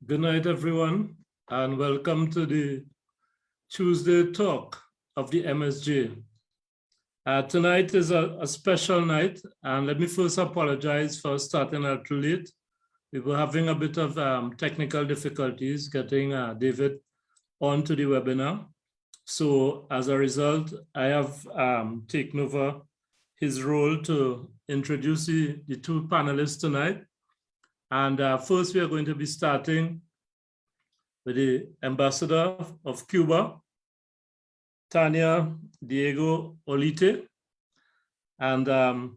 Good night, everyone, and welcome to the Tuesday talk of the MSJ. Tonight is a special night, and let me first apologize for starting a little late. We were having a bit of technical difficulties getting David onto the webinar. So as a result, I have taken over his role to introduce the two panelists tonight. And first, we are going to be starting with the Ambassador of Cuba, Tania Diego Olite, and Her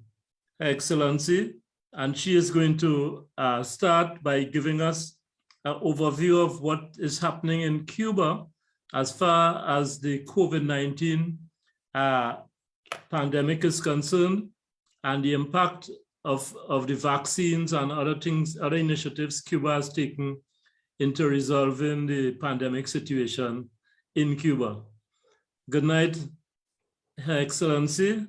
Excellency. And she is going to start by giving us an overview of what is happening in Cuba as far as the COVID-19 pandemic is concerned, and the impact of the vaccines and other initiatives Cuba has taken into resolving the pandemic situation in Cuba. Good night, Her Excellency,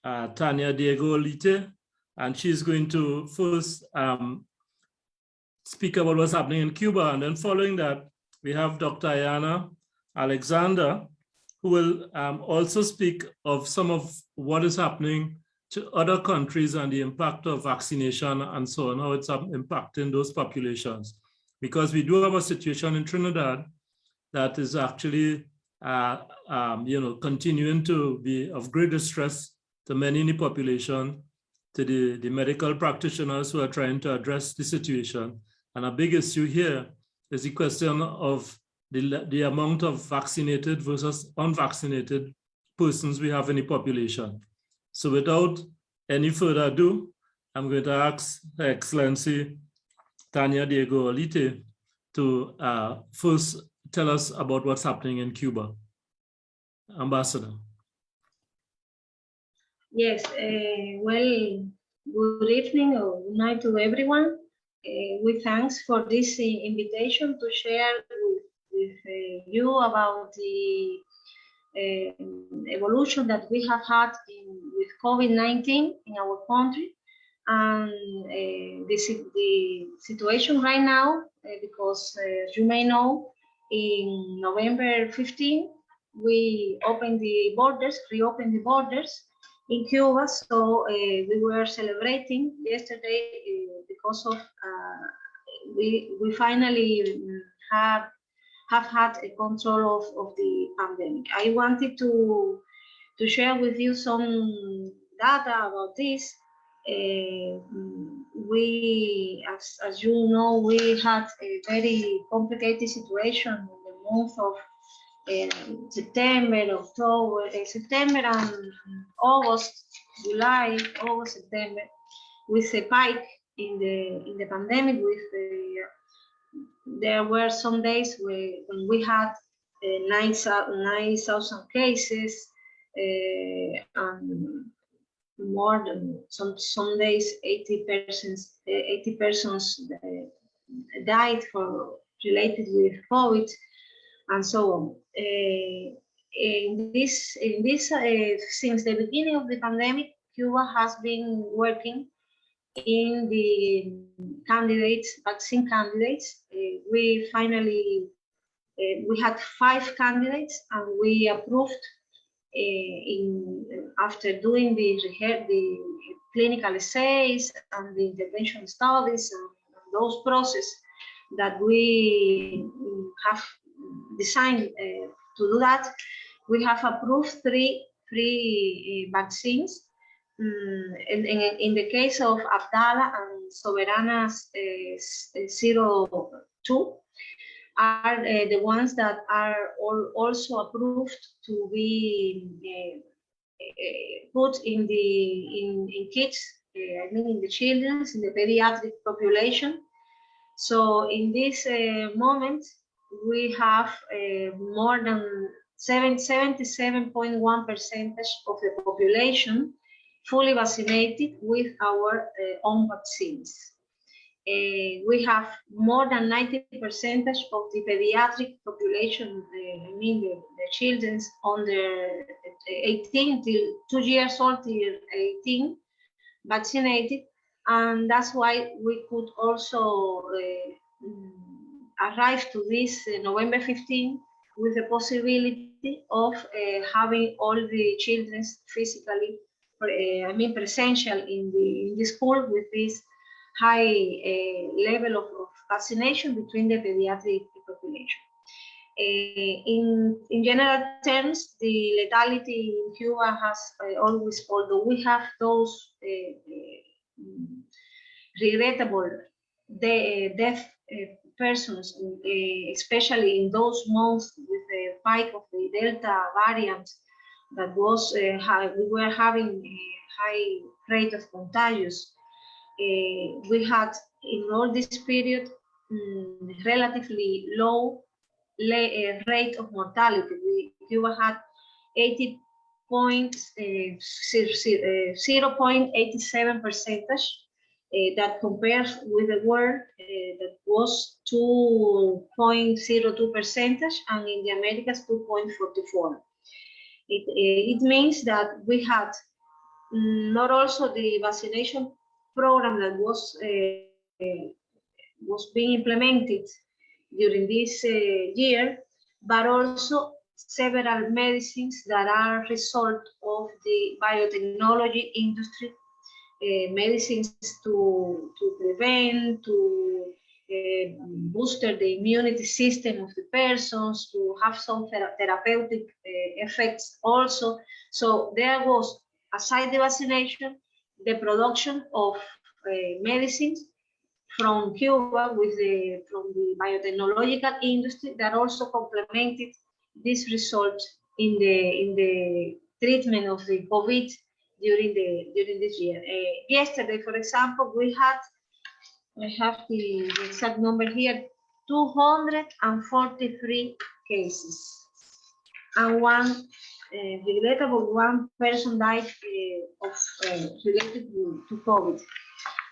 Tania Diego Olite, and she's going to first speak about what's happening in Cuba, and then following that, we have Dr. Ayanna Alexander, who will also speak of some of what is happening to other countries and the impact of vaccination and so on, how it's impacting those populations. Because we do have a situation in Trinidad that is actually continuing to be of great distress to many in the population, to the medical practitioners who are trying to address the situation. And a big issue here is the question of the amount of vaccinated versus unvaccinated persons we have in the population. So without any further ado, I'm going to ask Her Excellency Tania Diego Olite to first tell us about what's happening in Cuba. Ambassador. Yes, well, good evening or good night to everyone. We thanks for this invitation to share with you about the evolution that we have had with COVID-19 in our country, and the situation right now, because as you may know, in November 15, we reopened the borders in Cuba. So we were celebrating yesterday because of we finally have had a control of the pandemic. I wanted to share with you some data about this. We, as you know, we had a very complicated situation in the month of September and August, July, August, September, with a spike in the pandemic. There were some days when we had 9,000 cases, and more than some days 80 persons died related with COVID, and so on. In this since the beginning of the pandemic, Cuba has been working in the vaccine candidates. We finally we had 5 candidates, and we approved after doing the clinical essays and the intervention studies and those processes that we have designed to do that. We have approved 3 vaccines. In the case of Abdallah and Soberana's 02 are the ones that are also approved to be put in kids, I mean in the children, in the pediatric population. So in this moment, we have more than 77.1% of the population fully vaccinated with our own vaccines. We have more than 90% of the pediatric population, I mean the children under 18 till 2 years old till 18, vaccinated, and that's why we could also arrived to this November 15 with the possibility of having all the children physically, presential in the school with this high level of vaccination between the pediatric population. In general terms, the lethality in Cuba has always, although we have those regrettable death persons, especially in those months with the spike of the Delta variant that was, we were having a high rate of contagious. We had in all this period relatively low rate of mortality. Cuba had 0.87%. That compares with the world that was 2.02%, and in the Americas 2.44. It means that we had not also the vaccination program that was being implemented during this year, but also several medicines that are result of the biotechnology industry. Medicines to prevent, to booster the immunity system of the persons, to have some therapeutic effects also. So there was, aside the vaccination, the production of medicines from Cuba from the biotechnological industry that also complemented this result in the treatment of the COVID during this year. Yesterday, for example, we had, I have the exact number here, 243 cases, and one person died related to COVID,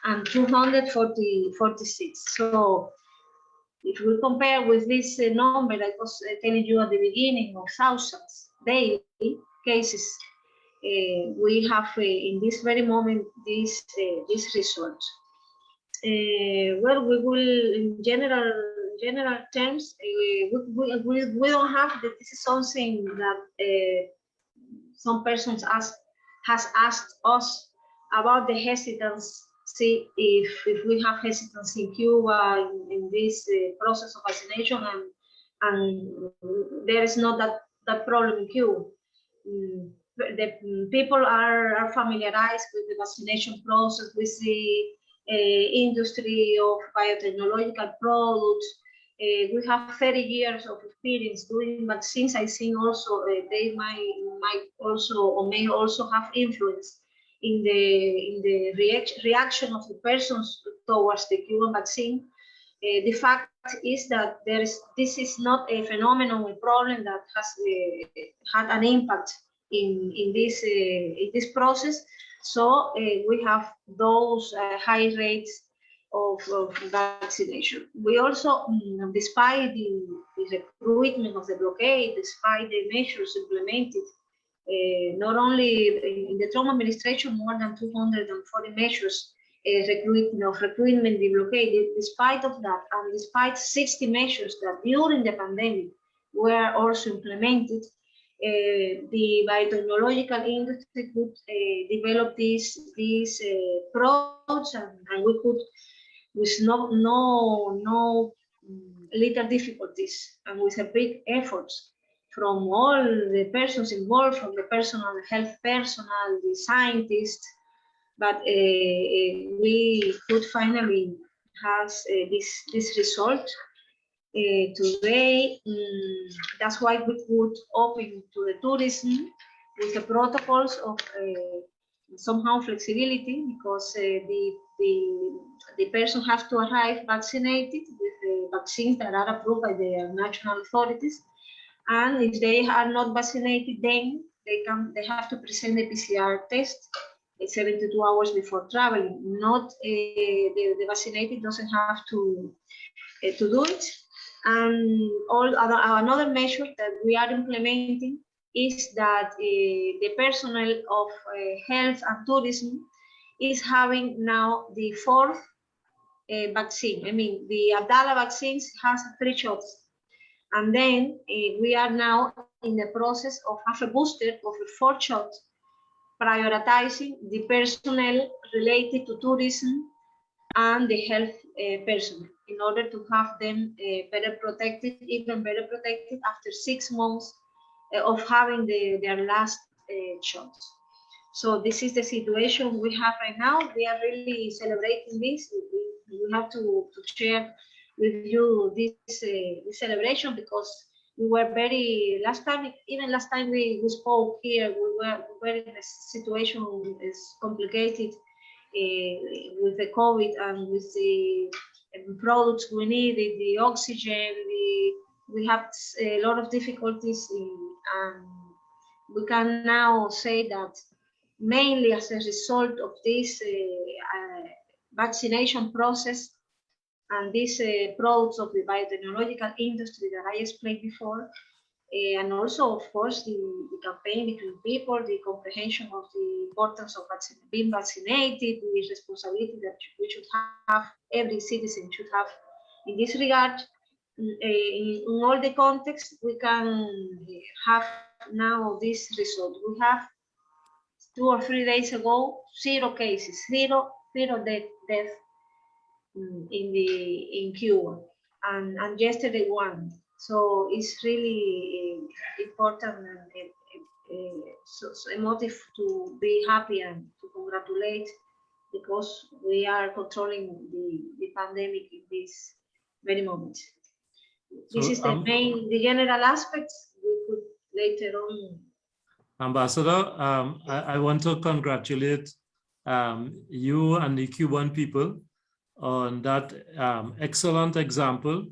and 246. So if we compare with this number I was telling you at the beginning of thousands daily cases, we have in this very moment this result. Well, we will, in general terms, we don't have that. This is something that some persons has asked us about the hesitancy, if we have hesitancy in Cuba in this process of vaccination, and there is not that problem in Cuba. The people are familiarized with the vaccination process, with the industry of biotechnological products. We have 30 years of experience doing vaccines. I think also they might also or may also have influence in the reaction of the persons towards the Cuban vaccine. The fact is that this is not a phenomenon, a problem that has had an impact in this process. So we have those high rates of vaccination. We also, despite the recruitment of the blockade, despite the measures implemented, not only in the Trump administration, more than 240 measures recruitment, the blockade, despite of that, and despite 60 measures that during the pandemic were also implemented, the biotechnological industry could develop these products, and we could, with no little difficulties and with a big efforts from all the persons involved, from the personal health personnel, the scientists, but we could finally have this result. Today, that's why we could open to the tourism with the protocols of somehow flexibility, because the person has to arrive vaccinated with the vaccines that are approved by the national authorities, and if they are not vaccinated, then they have to present a PCR test 72 hours before traveling. Not the vaccinated doesn't have to do it. And another measure that we are implementing is that the personnel of health and tourism is having now the 4th vaccine. I mean, the Abdallah vaccines has 3 shots. And then we are now in the process of have a booster of a 4th shot, prioritizing the personnel related to tourism and the health personnel in order to have them better protected, even better protected after 6 months of having their last shots. So this is the situation we have right now. We are really celebrating this. We have to share with you this celebration because we were very, last time we spoke here, we were in a situation is complicated with the COVID and with the products we needed, the oxygen, we have a lot of difficulties we can now say that mainly as a result of this vaccination process and these products of the biotechnological industry that I explained before, and also, of course, the campaign between people, the comprehension of the importance of being vaccinated, the responsibility that we should have, every citizen should have in this regard. In all the contexts, we can have now this result. We have 2 or 3 days ago, 0 cases, zero death in Cuba, and yesterday 1. So it's really important and so a motive to be happy and to congratulate because we are controlling the pandemic in this very moment. This is the general aspects. We could later on. Ambassador, I want to congratulate you and the Cuban people on that excellent example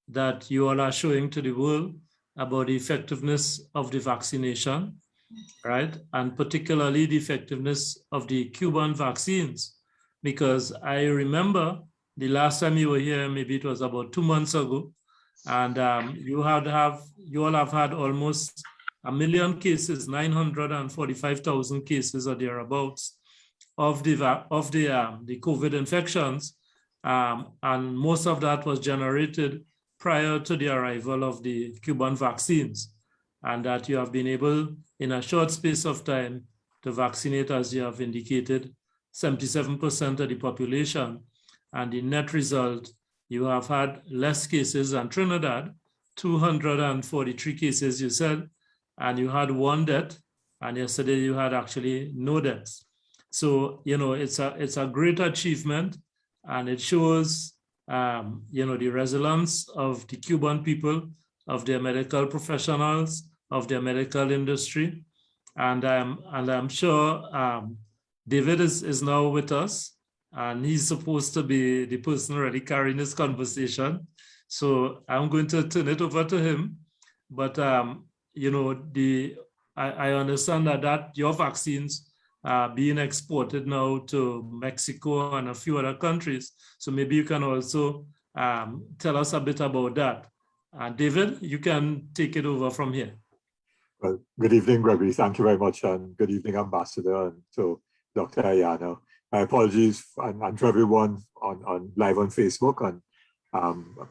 that you all are showing to the world about the effectiveness of the vaccination, right? And particularly the effectiveness of the Cuban vaccines, because I remember the last time you were here, maybe it was about 2 months ago, and you all have had almost 1 million cases, 945,000 cases or thereabouts of the COVID infections, and most of that was generated prior to the arrival of the Cuban vaccines, and that you have been able, in a short space of time, to vaccinate, as you have indicated, 77% of the population. And the net result, you have had less cases than Trinidad, 243 cases, you said, and you had 1 death, and yesterday you had actually no deaths. So, you know, it's a great achievement, and it shows, you know, the resilience of the Cuban people, of their medical professionals, of their medical industry. And I'm sure David is now with us, and he's supposed to be the person really carrying this conversation. So I'm going to turn it over to him. But, you know, I understand that your vaccines are being exported now to Mexico and a few other countries. So maybe you can also tell us a bit about that. David, you can take it over from here. Well, good evening, Gregory. Thank you very much. And good evening, Ambassador, and to Dr. Ayanna. My apologies and to everyone on live on Facebook. And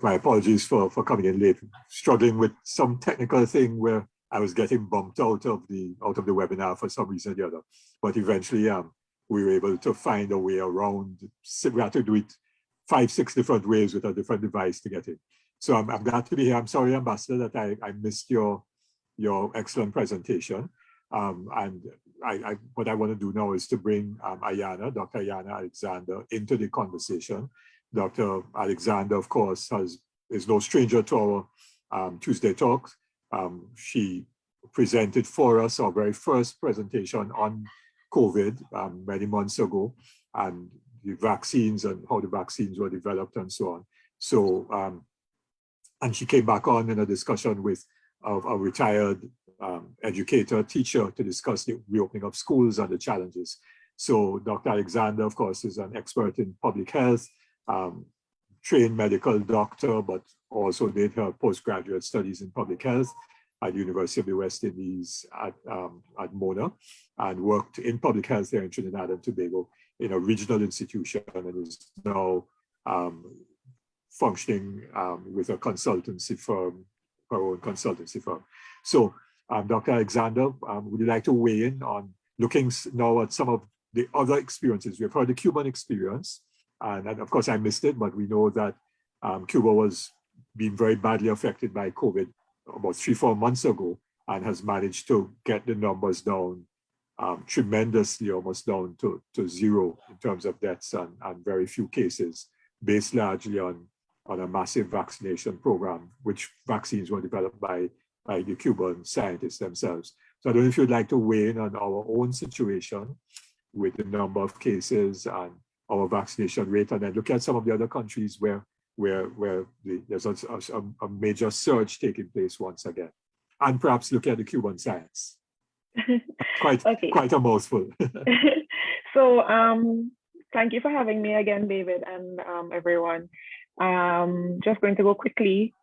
my apologies for coming in late, struggling with some technical thing where I was getting bumped out of the webinar for some reason or the other. But eventually we were able to find a way around. We had to do it 5, 6 different ways with a different device to get in. So I'm glad to be here. I'm sorry, Ambassador, that I missed your excellent presentation. And what I want to do now is to bring Ayanna, Dr. Ayanna Alexander, into the conversation. Dr. Alexander, of course, is no stranger to our Tuesday talks. She presented for us our very first presentation on COVID many months ago, and the vaccines and how the vaccines were developed and so on. So, and she came back on in a discussion with a retired educator, teacher, to discuss the reopening of schools and the challenges. So Dr. Alexander, of course, is an expert in public health, trained medical doctor, but also did her postgraduate studies in public health at the University of the West Indies at Mona, and worked in public health there in Trinidad and Tobago in a regional institution, and is now functioning with a consultancy firm, her own consultancy firm. So, Dr. Alexander, would you like to weigh in on looking now at some of the other experiences? We've heard the Cuban experience, and of course I missed it, but we know that Cuba was being very badly affected by COVID about 3-4 months ago, and has managed to get the numbers down tremendously, almost down to zero in terms of deaths and very few cases, based largely on a massive vaccination program, which vaccines were developed by the Cuban scientists themselves. So I don't know if you'd like to weigh in on our own situation with the number of cases and our vaccination rate, and then look at some of the other countries where there's a major surge taking place once again, and perhaps look at the Cuban science. Quite a mouthful. So thank you for having me again, David, and everyone. Just going to go quickly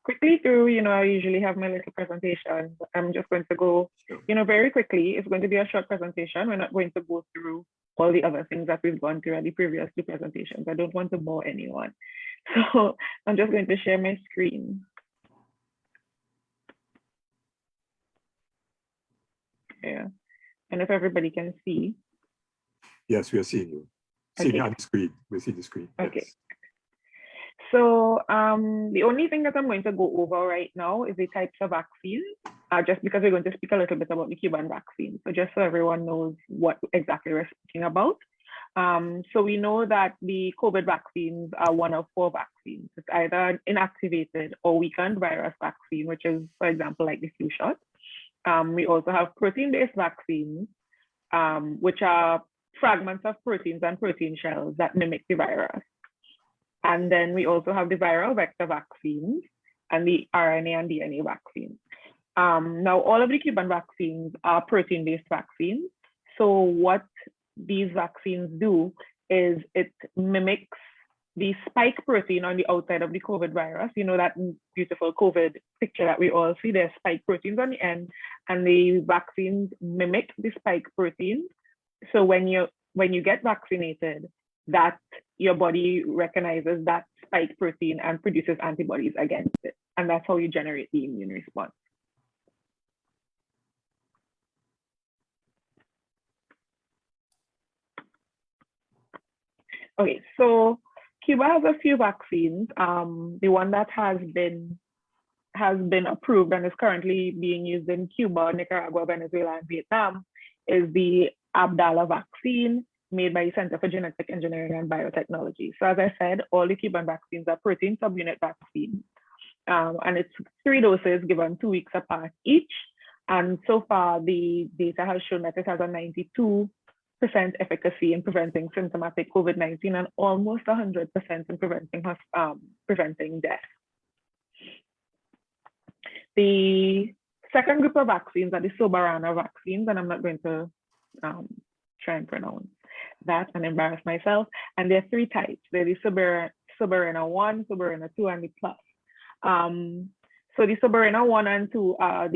through, I usually have my little presentation. I'm just going to go, very quickly. It's going to be a short presentation. We're not going to go through all the other things that we've gone through at the previous 2 presentations. I don't want to bore anyone. So I'm just going to share my screen. Yeah, and if everybody can see. Yes, we are seeing you. Seeing on the screen. We see the screen. Okay. Yes. So the only thing that I'm going to go over right now is the types of vaccines, just because we're going to speak a little bit about the Cuban vaccine. So just so everyone knows what exactly we're speaking about. So we know that the COVID vaccines are one of 4 vaccines. It's either an inactivated or weakened virus vaccine, which is, for example, like the flu shot. We also have protein-based vaccines, which are fragments of proteins and protein shells that mimic the virus. And then we also have the viral vector vaccines and the RNA and DNA vaccines. Now, all of the Cuban vaccines are protein-based vaccines. So what these vaccines do is it mimics the spike protein on the outside of the COVID virus. That beautiful COVID picture that we all see, there's spike proteins on the end, and the vaccines mimic the spike protein. So when you get vaccinated, that your body recognizes that spike protein and produces antibodies against it. And that's how you generate the immune response. Okay, so Cuba has a few vaccines. The one that has been approved and is currently being used in Cuba, Nicaragua, Venezuela, and Vietnam is the Abdallah vaccine, made by the Center for Genetic Engineering and Biotechnology. So as I said, all the Cuban vaccines are protein subunit vaccines. And it's 3 doses given 2 weeks apart each. And so far, the data has shown that it has a 92% efficacy in preventing symptomatic COVID-19 and almost 100% in preventing death. The second group of vaccines are the Soberana vaccines, and I'm not going to try and pronounce that and embarrass myself. And there are 3 types. There is Soberana 1, Soberana 2, and the Plus. So the Soberana 1 and 2 are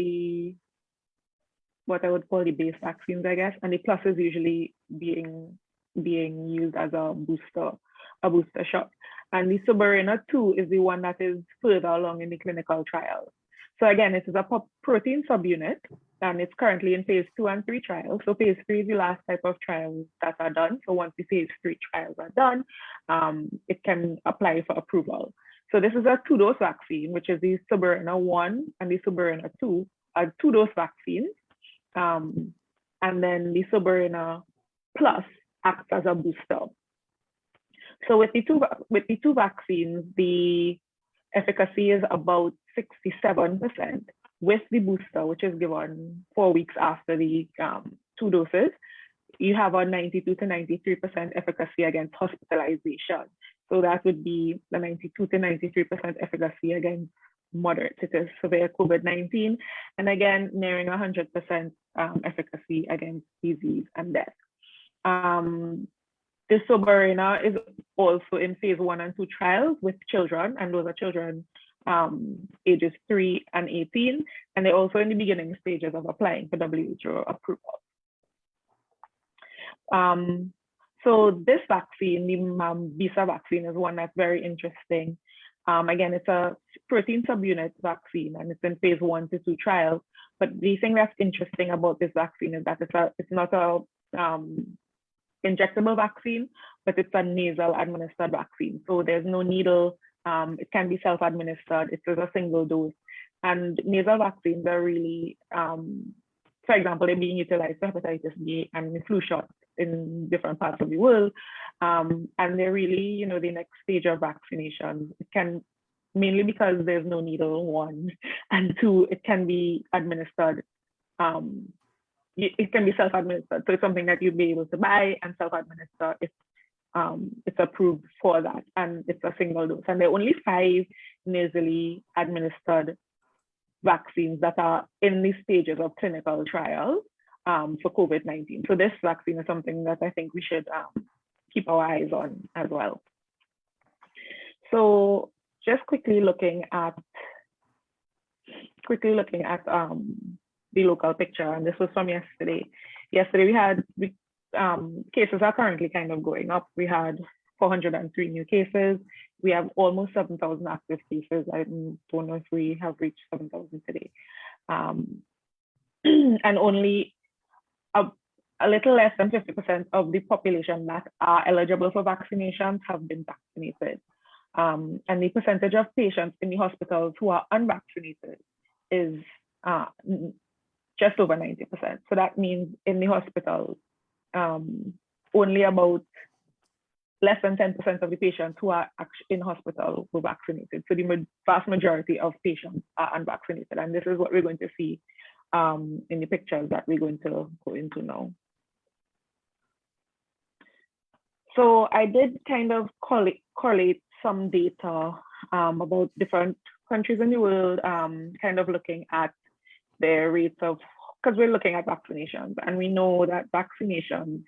what I would call the base vaccines, I guess, and the Plus is usually being used as a booster shot. And the Soberana 2 is the one that is further along in the clinical trials. So again, it is a protein subunit, and it's currently in phase 2 and 3 trials. So phase 3 is the last type of trials that are done. So once the phase 3 trials are done, it can apply for approval. So this is a 2-dose vaccine, which is the Soberana 1 and the Soberana 2 are 2-dose vaccines. And then the Soberana Plus acts as a booster. So with the two vaccines, the efficacy is about 67%. With the booster, which is given 4 weeks after the 2 doses, you have a 92 to 93% efficacy against hospitalization. So that would be the 92 to 93% efficacy against moderate to severe COVID-19, and again, nearing 100% efficacy against disease and death. The Soberana is also in phase 1 and 2 trials with children, and those are children ages 3 and 18, and they're also in the beginning stages of applying for WHO approval. So this vaccine, the Visa vaccine, is one that's very interesting. Again, it's a protein subunit vaccine, and it's in phase 1 to 2 trials. But the thing that's interesting about this vaccine is that it's not a injectable vaccine, but it's a nasal administered vaccine. So there's no needle. It can be self-administered. It's a single dose. And nasal vaccines are really, for example, they're being utilized for hepatitis B and flu shots in different parts of the world. And they're really, the next stage of vaccination. It can, mainly because there's no needle, 1, and 2, it can be administered. It can be self-administered. So it's something that you'd be able to buy and self-administer if it's approved for that. And it's a single dose. And there are only 5 nasally administered vaccines that are in the stages of clinical trials for COVID-19. So this vaccine is something that I think we should keep our eyes on as well. So just quickly looking at the local picture, and this was from yesterday. Yesterday we had cases are currently kind of going up. We had 403 new cases. We have almost 7,000 active cases. I don't know if we have reached 7,000 today. And only a little less than 50% of the population that are eligible for vaccinations have been vaccinated. And the percentage of patients in the hospitals who are unvaccinated is just over 90%. So that means in the hospitals, only about less than 10% of the patients who are in hospital were vaccinated. So the vast majority of patients are unvaccinated. And this is what we're going to see in the pictures that we're going to go into now. So I did kind of correlate some data about different countries in the world, kind of looking at their rates of, because we're looking at vaccinations, and we know that vaccinations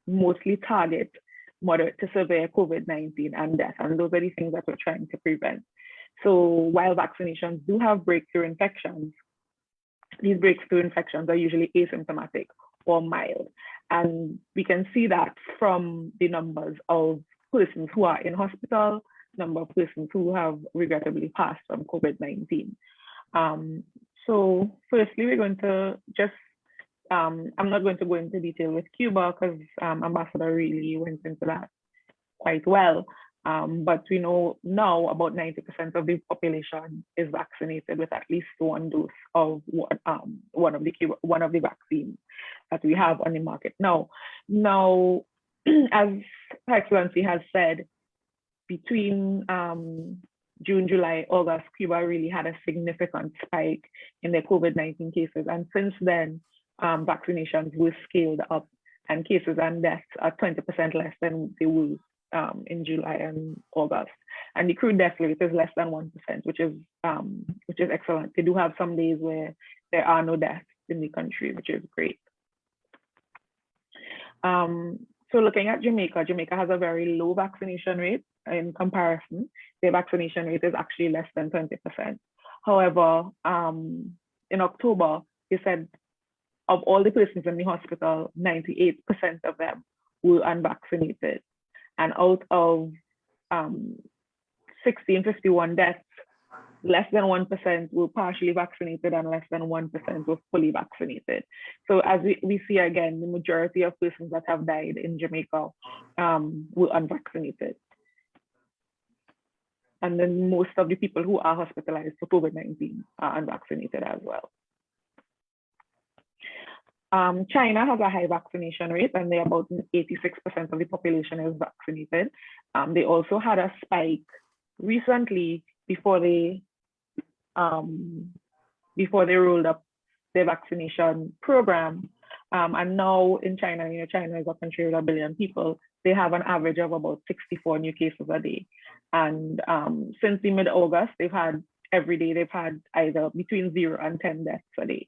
mostly target moderate to severe COVID-19 and death, and those are the things that we're trying to prevent. So while vaccinations do have breakthrough infections, these breakthrough infections are usually asymptomatic or mild. And we can see that from the numbers of persons who are in hospital, number of persons who have regrettably passed from COVID-19. So firstly, we're going to just, I'm not going to go into detail with Cuba because Ambassador really went into that quite well. But we know now about 90% of the population is vaccinated with at least 1 dose of one of the vaccines that we have on the market now. Now, as Her Excellency has said, between June, July, August, Cuba really had a significant spike in their COVID-19 cases. And since then, vaccinations were scaled up, and cases and deaths are 20% less than they were in July and August. And the crude death rate is less than 1%, which is excellent. They do have some days where there are no deaths in the country, which is great. So looking at Jamaica, Jamaica has a very low vaccination rate in comparison. Their vaccination rate is actually less than 20%. However, in October, they said of all the persons in the hospital, 98% of them were unvaccinated. And out of 1,651 deaths, less than 1% were partially vaccinated and less than 1% were fully vaccinated. So as we see again, the majority of persons that have died in Jamaica were unvaccinated. And then most of the people who are hospitalized for COVID-19 are unvaccinated as well. China has a high vaccination rate, and they about 86% of the population is vaccinated. They also had a spike recently before they rolled up their vaccination program. And now in China, China is a country with 1 billion people. They have an average of about 64 new cases a day. And since the mid-August, every day they've had either between 0 and 10 deaths a day.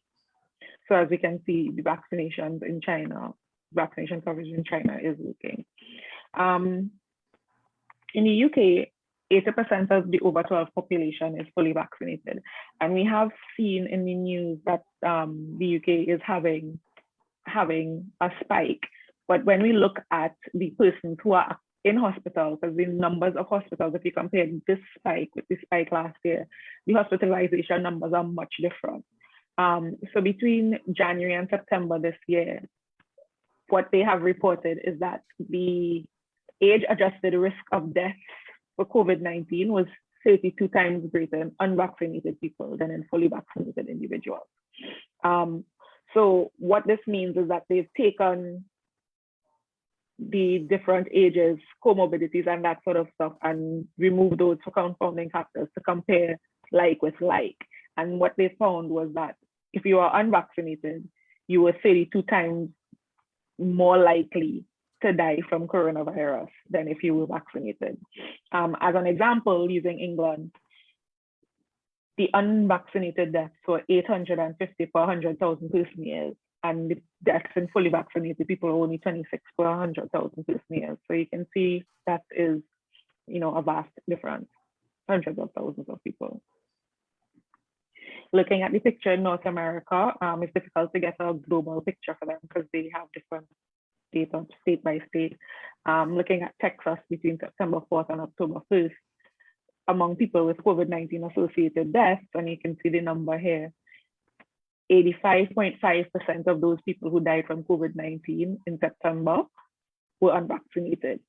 So as we can see, the vaccinations in China, vaccination coverage in China is working. In the UK, 80% of the over 12 population is fully vaccinated. And we have seen in the news that the UK is having a spike But when we look at the persons who are in hospital, because the numbers of hospitals, if you compare this spike with the spike last year, the hospitalization numbers are much different. So between January and September this year, what they have reported is that the age-adjusted risk of death for COVID-19 was 32 times greater in unvaccinated people than in fully vaccinated individuals. So what this means is that they've taken the different ages, comorbidities, and that sort of stuff, and removed those for confounding factors to compare like with like. And what they found was that if you are unvaccinated, you were 32 times more likely to die from coronavirus than if you were vaccinated. As an example, using England, the unvaccinated deaths were 850 per 100,000 person years, and the deaths in fully vaccinated people are only 26 per 100,000 person years. So you can see that is, a vast difference, hundreds of thousands of people. Looking at the picture in North America, it's difficult to get a global picture for them because they have different data state by state. Looking at Texas between September 4th and October 1st, among people with COVID-19 associated deaths, and you can see the number here, 85.5% of those people who died from COVID-19 in September were unvaccinated.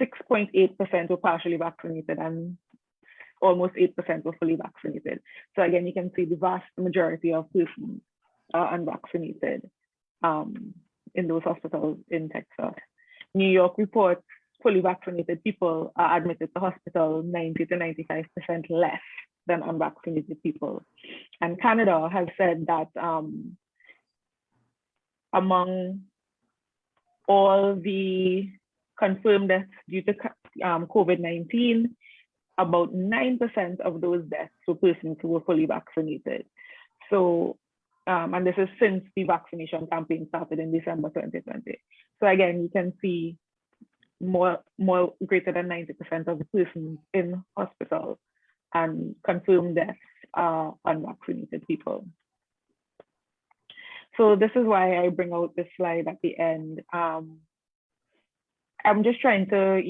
6.8% were partially vaccinated, and almost 8% were fully vaccinated. So again, you can see the vast majority of persons are unvaccinated in those hospitals in Texas. New York reports fully vaccinated people are admitted to hospital 90 to 95% less than unvaccinated people. And Canada has said that among all the confirmed deaths due to COVID-19, about 9% of those deaths were persons who were fully vaccinated. So, and this is since the vaccination campaign started in December 2020. So again, you can see more greater than 90% of the persons in hospital and confirmed deaths are unvaccinated people. So this is why I bring out this slide at the end. I'm just trying to,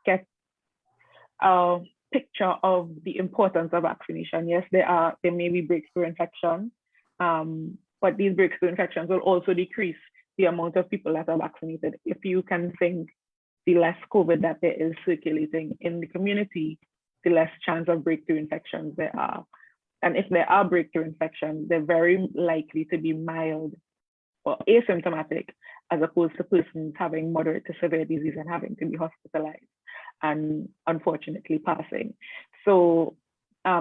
get a picture of the importance of vaccination. Yes, there may be breakthrough infections, but these breakthrough infections will also decrease the amount of people that are vaccinated. If you can think the less COVID that there is circulating in the community, the less chance of breakthrough infections there are. And if there are breakthrough infections, they're very likely to be mild or asymptomatic, as opposed to persons having moderate to severe disease and having to be hospitalized and unfortunately passing. So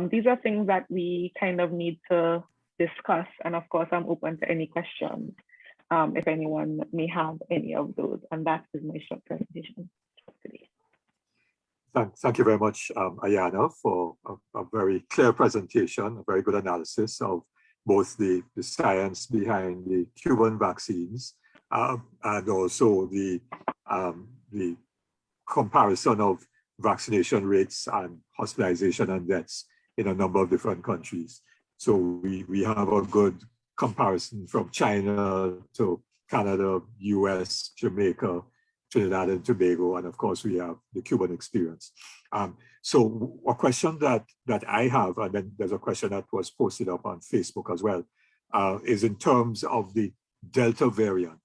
these are things that we kind of need to discuss. And of course, I'm open to any questions if anyone may have any of those. And that is my short presentation today. Thank you very much, Ayanna, for a very clear presentation, a very good analysis of both the science behind the Cuban vaccines and also the comparison of vaccination rates and hospitalization and deaths in a number of different countries. So we have a good comparison from China to Canada, US, Jamaica, Trinidad and Tobago, and of course we have the Cuban experience. So a question that I have, and then there's a question that was posted up on Facebook as well, is in terms of the Delta variant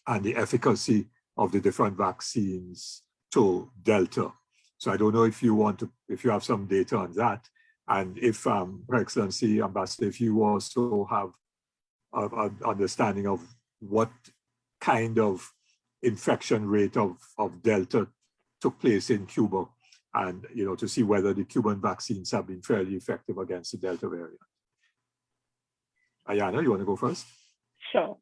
and the efficacy of the different vaccines to Delta. So I don't know if you have some data on that, and if, Her Excellency, Ambassador, if you also have an understanding of what kind of infection rate of Delta took place in Cuba, and to see whether the Cuban vaccines have been fairly effective against the Delta variant. Ayanna, you want to go first? Sure.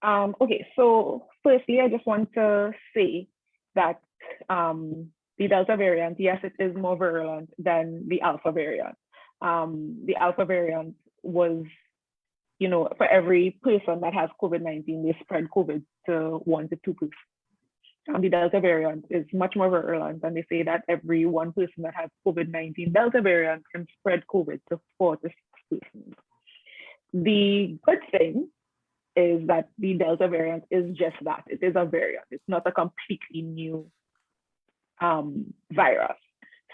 Okay, so firstly, I just want to say that the Delta variant, yes, it is more virulent than the Alpha variant. The Alpha variant was, for every person that has COVID-19, they spread COVID to 1 to 2 persons. The Delta variant is much more virulent, and they say that every one person that has COVID-19 Delta variant can spread COVID to 4 to 6 persons. The good thing is that the Delta variant is just that. It is a variant. It's not a completely new virus.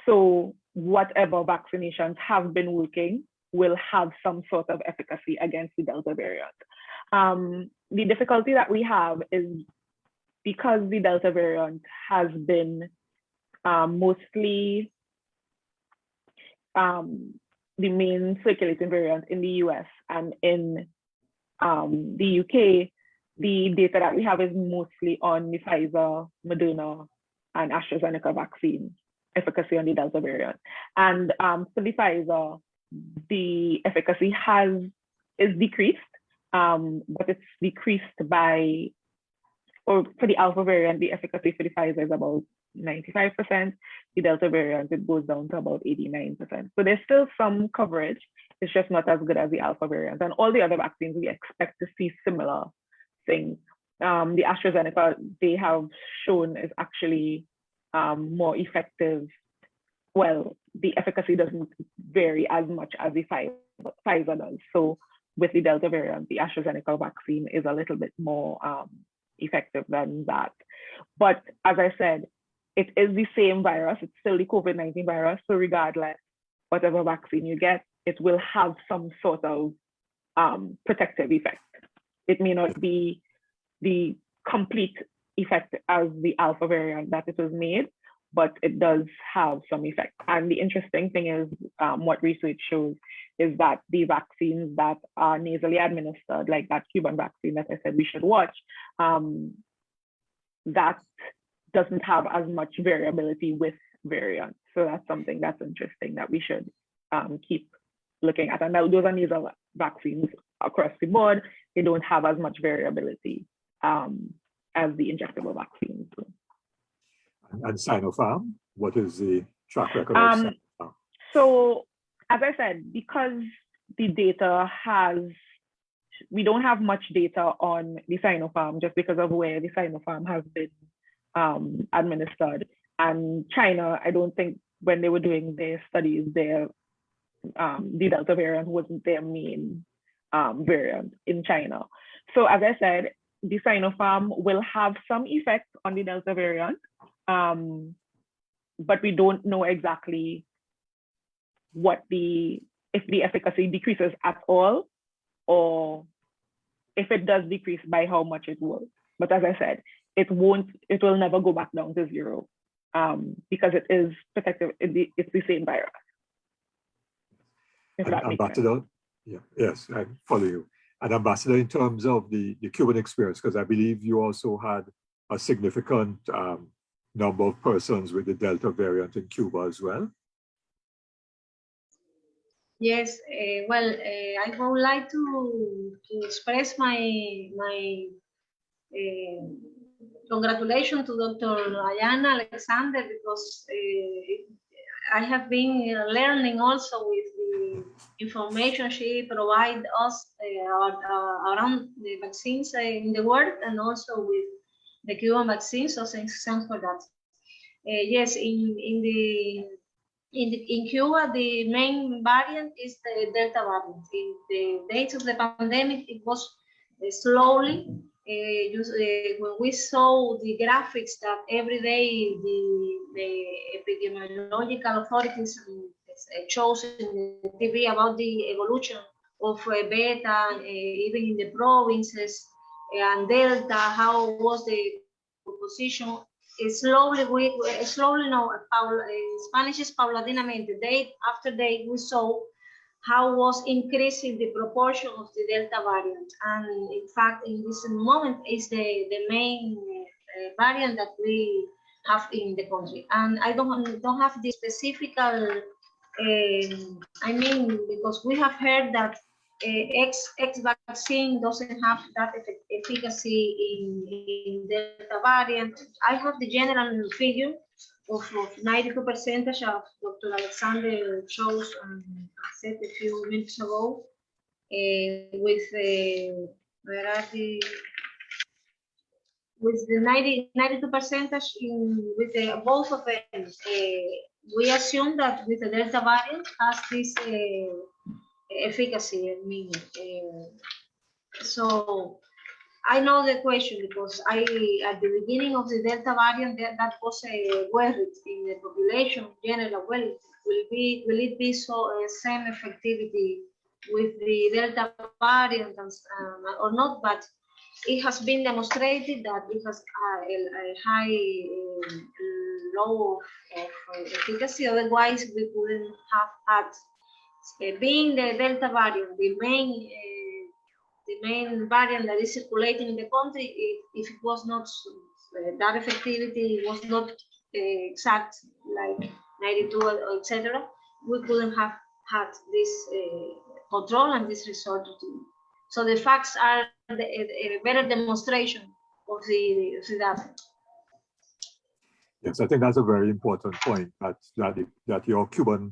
So whatever vaccinations have been working will have some sort of efficacy against the Delta variant. The difficulty that we have is because the Delta variant has been mostly the main circulating variant in the US and in the UK, the data that we have is mostly on the Pfizer, Moderna, and AstraZeneca vaccine efficacy on the Delta variant. And for the Pfizer, the efficacy is decreased, but it's decreased by, or for the Alpha variant, the efficacy for the Pfizer is about 95%. The Delta variant, it goes down to about 89%. So there's still some coverage. It's just not as good as the Alpha variant. And all the other vaccines, we expect to see similar things. The AstraZeneca, they have shown is actually more effective. Well, the efficacy doesn't vary as much as the Pfizer does. So with the Delta variant, the AstraZeneca vaccine is a little bit more effective than that. But as I said, it is the same virus. It's still the COVID-19 virus. So regardless, whatever vaccine you get, it will have some sort of protective effect. It may not be the complete effect as the Alpha variant that it was made, but it does have some effect. And the interesting thing is what research shows is that the vaccines that are nasally administered, like that Cuban vaccine that I said we should watch, that doesn't have as much variability with variants. So that's something that's interesting that we should keep looking at. And now those are nasal vaccines across the board. They don't have as much variability as the injectable vaccines do. And Sinopharm, what is the track record of Sinopharm? So as I said, because the data we don't have much data on the Sinopharm just because of where the Sinopharm has been administered. And China, I don't think when they were doing their studies, the Delta variant wasn't their main variant in China. So as I said, the Sinopharm will have some effect on the Delta variant, but we don't know exactly if the efficacy decreases at all, or if it does decrease, by how much it will. But as I said, it will never go back down to zero because it is protective. It's the same virus. If that makes sense. Ambassador, yes, I follow you. And Ambassador, in terms of the Cuban experience, because I believe you also had a significant number of persons with the Delta variant in Cuba as well. Yes, well, I would like to express my congratulations to Dr. Ayanna Alexander, because I have been learning also with the information she provided us around the vaccines in the world, and also with the Cuban vaccine. So thanks for that. Yes, in Cuba, the main variant is the Delta variant. In the days of the pandemic, it was slowly. When we saw the graphics that every day the epidemiological authorities shows in the TV about the evolution of beta, even in the provinces, and Delta, how was the position? Slowly now, in Spanish is paulatinamente, day after day, we saw how was increasing the proportion of the Delta variant. And in fact, in this moment is the main variant that we have in the country. And I don't have the specific, I mean, because we have heard that X vaccine doesn't have that efficacy in Delta variant. I have the general figure of 92% as Dr. Alexander shows and said a few minutes ago, with the 92% with the both of them. We assume that with the Delta variant has this efficacy. I mean, so I know the question because at the beginning of the Delta variant, that was worried in the population in general. Well, will it be so same effectivity with the Delta variant or not? But it has been demonstrated that it has a high low of efficacy. Otherwise, we wouldn't have had, being the Delta variant, the main variant that is circulating in the country. If it was not that effectivity was not exact, like 92 or etc., we couldn't have had this control and this result. So the facts are a better demonstration of the data. Yes, I think that's a very important point, that your Cuban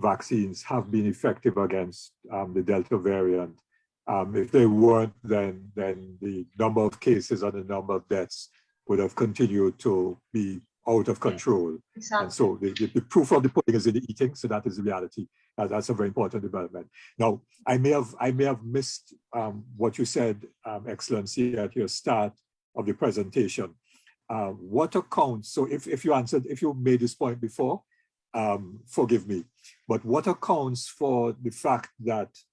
vaccines have been effective against the Delta variant. If they weren't, then the number of cases and the number of deaths would have continued to be out of control. Exactly. And so the proof of the pudding is in the eating. So that is the reality. That's a very important development. Now, I may have missed what you said, Excellency, at your start of the presentation. What accounts? So if you made this point before, forgive me. But what accounts for the fact that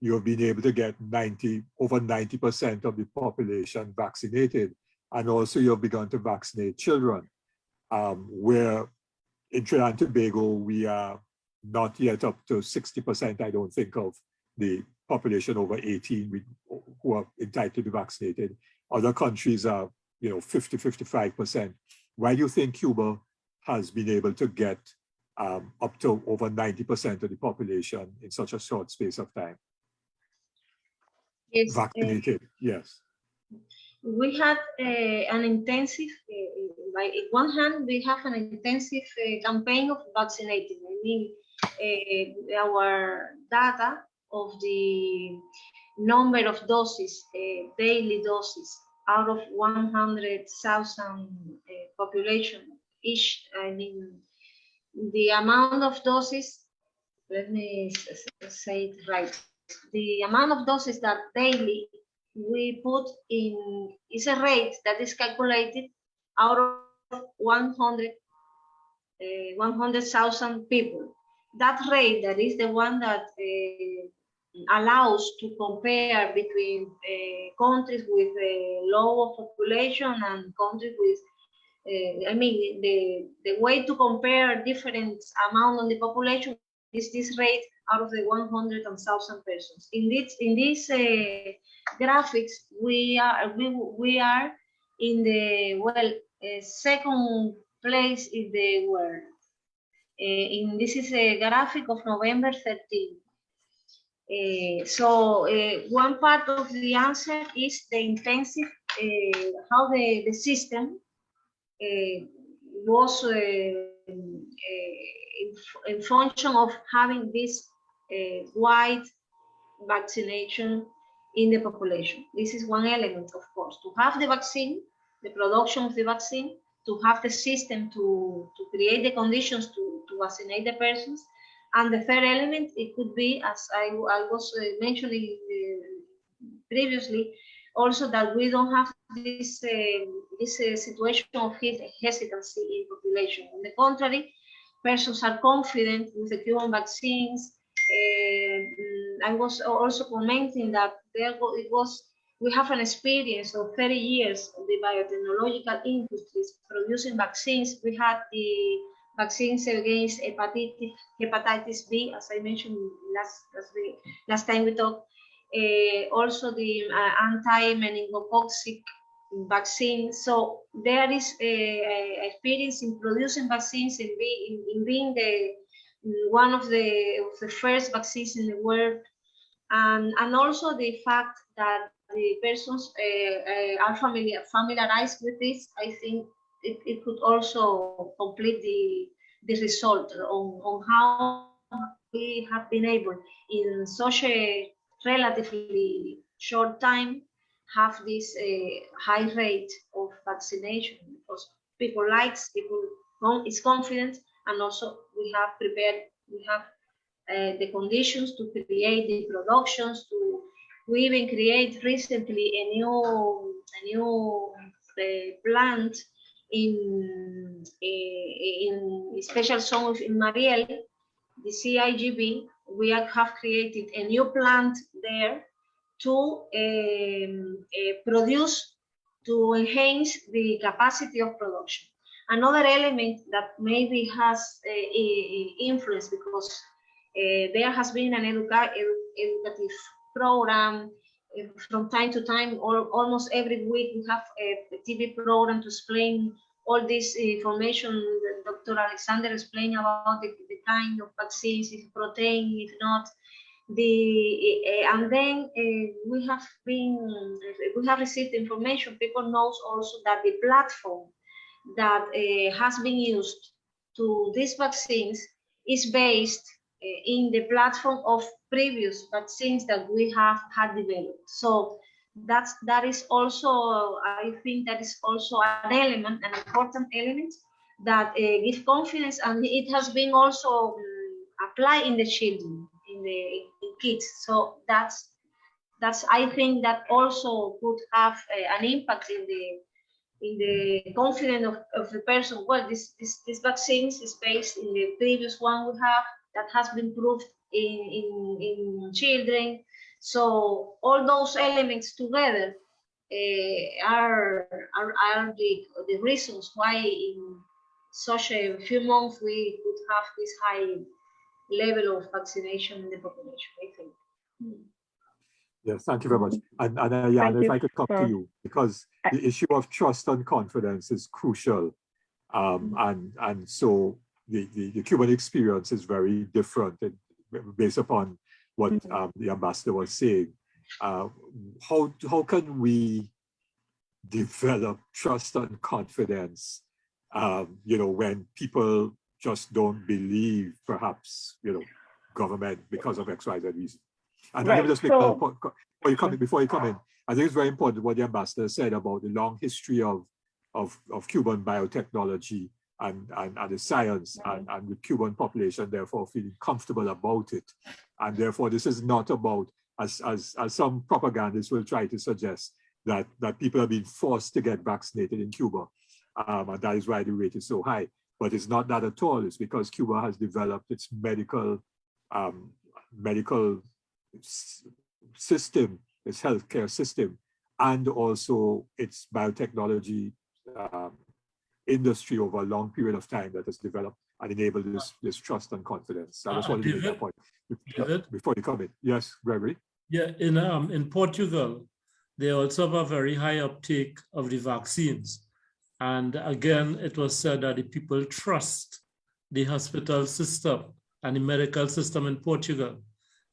you have been able to get over 90% of the population vaccinated, and also you have begun to vaccinate children, where in Trinidad and Tobago, we are not yet up to 60%, I don't think, of the population over 18 who are entitled to be vaccinated. Other countries are 50, 55%. Why do you think Cuba has been able to get up to over 90% of the population in such a short space of time? Yes, vaccinated, yes. We had an intensive, by one hand, we have an intensive campaign of vaccinating. I mean, our data of the number of doses, daily doses, out of 100,000 population each. I mean, the amount of doses, let me say it right. The amount of doses that daily we put in is a rate that is calculated out of 100,000 people. That rate, that is the one that allows to compare between countries with a lower population and countries with, I mean, the way to compare different amount on the population is this rate out of the 100,000 persons. In these graphics, we are in the second place in the world. This is a graphic of November 13. One part of the answer is the intensive, how the system was in function of having this wide vaccination in the population. This is one element, of course, to have the vaccine, the production of the vaccine, to have the system to create the conditions to vaccinate the persons. And the third element, it could be, as I was mentioning previously, also that we don't have this situation of hesitancy in population. On the contrary, persons are confident with the Cuban vaccines. I was also commenting that we have an experience of 30 years of the biotechnological industries producing vaccines. We had the vaccines against hepatitis B, as I mentioned last time we talked. Also the anti-meningococcic vaccine. So there is experience in producing vaccines and in being one of the first vaccines in the world, and also the fact that the persons are familiarized with this. I think it could also complete the result on how we have been able in such a relatively short time have this high rate of vaccination, because people is confident, and also we have prepared, we have the conditions to create the productions. We even create recently a new plant in special zone in Mariel, the CIGB. We have created a new plant there to produce, to enhance the capacity of production. Another element that maybe has influence, because there has been an educative program from time to time, or almost every week we have a TV program to explain all this information that Dr. Alexander explained about the kind of vaccines, if protein, if not. And then we have received information. People knows also that the platform that has been used to these vaccines is based in the platform of previous vaccines that we have had developed. So that is also, I think that is also an element, an important element that gives confidence, and it has been also applied in the children, in kids. So that's I think that also could have an impact in the confidence of the person. Well, this vaccines is based in the previous one we have that has been proved in children. So all those elements together are the reasons why in such a few months we could have this high level of vaccination in the population, I think. Yes, thank you very much. And Ayanna, if I could come to you, because the issue of trust and confidence is crucial. And so the Cuban experience is very different based upon what the ambassador was saying. How can we develop trust and confidence, when people just don't believe, perhaps, government because of X, Y, Z reason? And let me just make a point before you come in. I think it's very important what the ambassador said about the long history of Cuban biotechnology and the science, and the Cuban population therefore feeling comfortable about it. And therefore this is not about, as some propagandists will try to suggest, that people are being forced to get vaccinated in Cuba. And that is why the rate is so high. But it's not that at all. It's because Cuba has developed its medical system, its healthcare system, and also its biotechnology industry over a long period of time that has developed and enabled this trust and confidence. I just wanted to make that point before you come in. Yes, Gregory? Yeah, in Portugal, they also have a very high uptake of the vaccines. And again, it was said that the people trust the hospital system and the medical system in Portugal,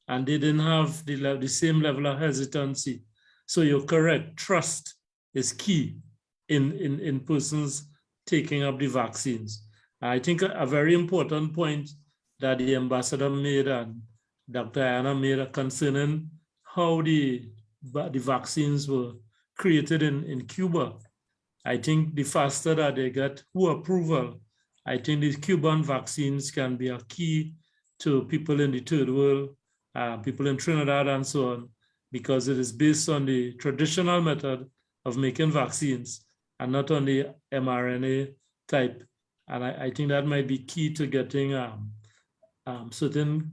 and they didn't have the same level of hesitancy. So you're correct, trust is key in persons taking up the vaccines. I think a very important point that the ambassador made and Dr. Ayanna made concerning how the vaccines were created in Cuba. I think the faster that they get approval, I think the Cuban vaccines can be a key to people in the third world, people in Trinidad and so on, because it is based on the traditional method of making vaccines and not on the mRNA type. And I think that might be key to getting certain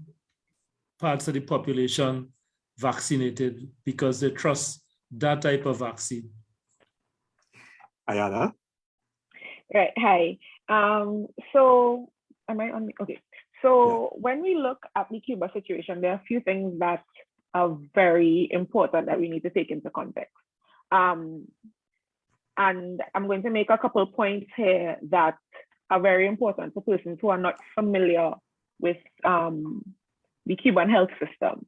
parts of the population vaccinated because they trust that type of vaccine. Ayanna? Right, hi. So am I on? Okay. So when we look at the Cuba situation, there are a few things that are very important that we need to take into context. And I'm going to make a couple of points here that are very important for persons who are not familiar with the Cuban health system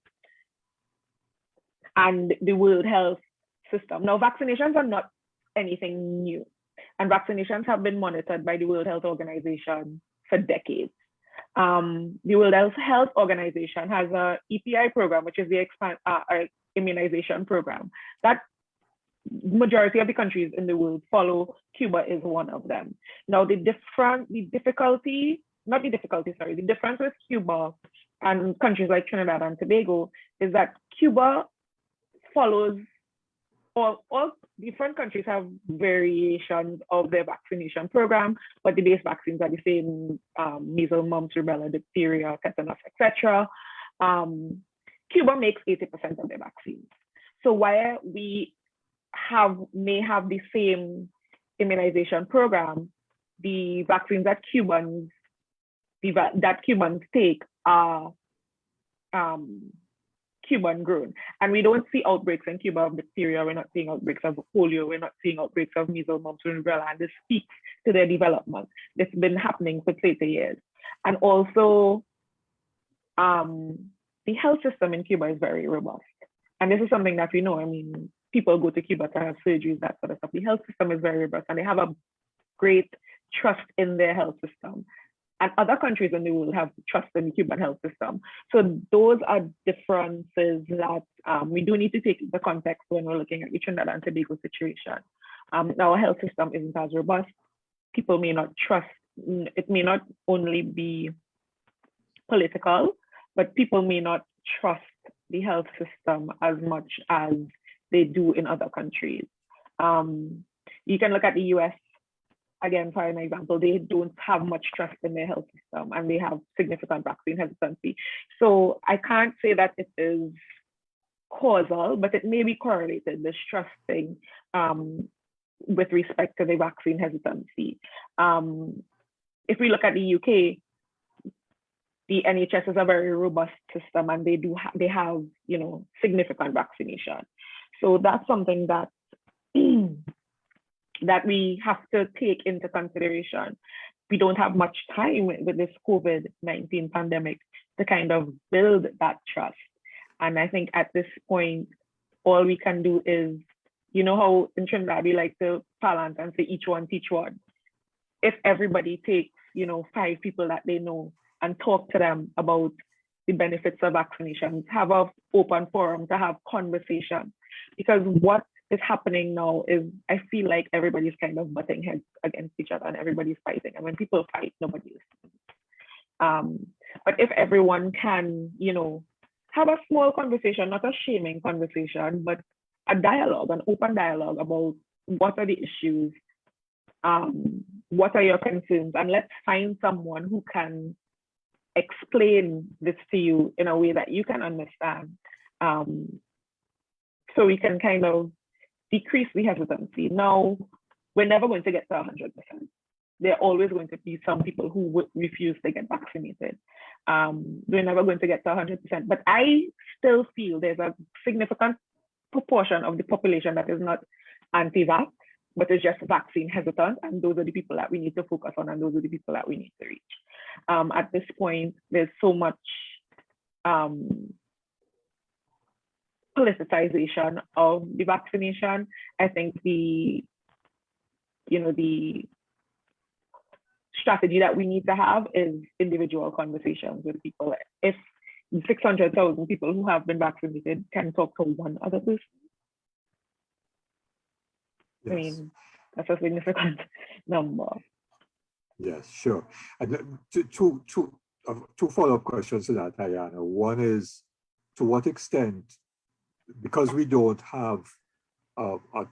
and the World Health System. Now, vaccinations are not anything new, and vaccinations have been monitored by the World Health Organization for decades. The World Health Organization has a EPI program, which is the immunization program that majority of the countries in the world follow. Cuba is one of them. Now, the difference with Cuba and countries like Trinidad and Tobago is that Cuba follows all different countries have variations of their vaccination program, but the base vaccines are the same: measles, mumps, rubella, diphtheria, tetanus, etc. Cuba makes 80% of their vaccines. So while we may have the same immunization program, the vaccines that Cubans take are Cuban grown. And we don't see outbreaks in Cuba of diphtheria, we're not seeing outbreaks of polio, we're not seeing outbreaks of measles, mumps, and rubella, and this speaks to their development. It's been happening for 30 years. And also, the health system in Cuba is very robust. And this is something that we know. I mean, people go to Cuba to have surgeries, that sort of stuff. The health system is very robust, and they have a great trust in their health system. And other countries in the world have trust in the Cuban health system. So those are differences that we do need to take into context when we're looking at the Trinidad and Tobago situation. Our health system isn't as robust. People may not trust, it may not only be political, but people may not trust the health system as much as they do in other countries. You can look at the US, again, for an example. They don't have much trust in their health system, and they have significant vaccine hesitancy. So I can't say that it is causal, but it may be correlated, this trust thing, with respect to the vaccine hesitancy. If we look at the UK, the NHS is a very robust system, and they have significant vaccination. So that's something that that we have to take into consideration. We don't have much time with this COVID-19 pandemic to kind of build that trust. And I think at this point, all we can do is, you know how in Trinidad we like to balance and say each one teach one. If everybody takes 5 people that they know and talk to them about the benefits of vaccinations, have an open forum to have conversation. Because what is happening now is, I feel like everybody's kind of butting heads against each other and everybody's fighting. And when people fight, nobody listens. But if everyone can, have a small conversation, not a shaming conversation, but a dialogue, an open dialogue about what are the issues, what are your concerns, and let's find someone who can explain this to you in a way that you can understand. So we can kind of decrease the hesitancy. Now, we're never going to get to 100%. There are always going to be some people who would refuse to get vaccinated. We're never going to get to 100%. But I still feel there's a significant proportion of the population that is not anti-vax, but is just vaccine hesitant. And those are the people that we need to focus on, and those are the people that we need to reach. At this point, there's so much politicization of the vaccination. I think the strategy that we need to have is individual conversations with people. If 600,000 people who have been vaccinated can talk to one other person, yes. I mean, that's a significant number. Yes, sure. And two follow-up questions to that, Ayanna. One is, to what extent, because we don't have a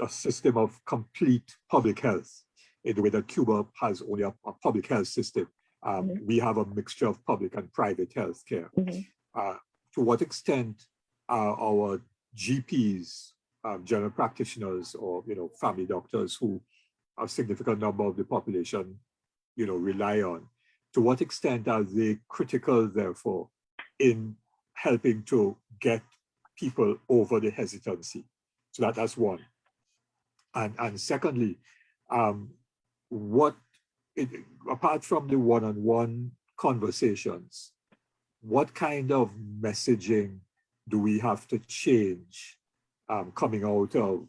system of complete public health in the way that Cuba has only a public health system, we have a mixture of public and private health care. To what extent are our GPs, general practitioners, or family doctors who a significant number of the population rely on, to what extent are they critical, therefore, in helping to get people over the hesitancy? So that's one. And secondly, apart from the one-on-one conversations, what kind of messaging do we have to change coming out of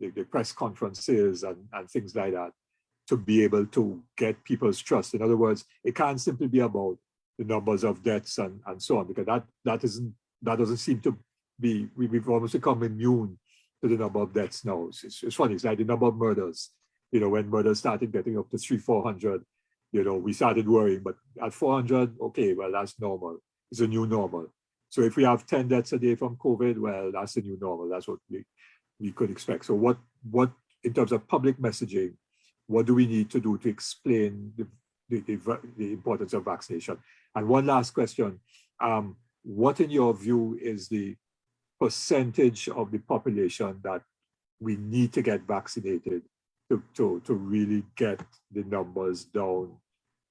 the press conferences and things like that, to be able to get people's trust? In other words, it can't simply be about the numbers of deaths and so on, because that doesn't seem to be, we've almost become immune to the number of deaths now. It's funny, it's like the number of murders. When murders started getting up to 300-400, we started worrying, but at 400, okay, well, that's normal. It's a new normal. So if we have 10 deaths a day from COVID, well, that's the new normal. That's what we could expect. So what in terms of public messaging, what do we need to do to explain the importance of vaccination? And one last question, what in your view is the percentage of the population that we need to get vaccinated to really get the numbers down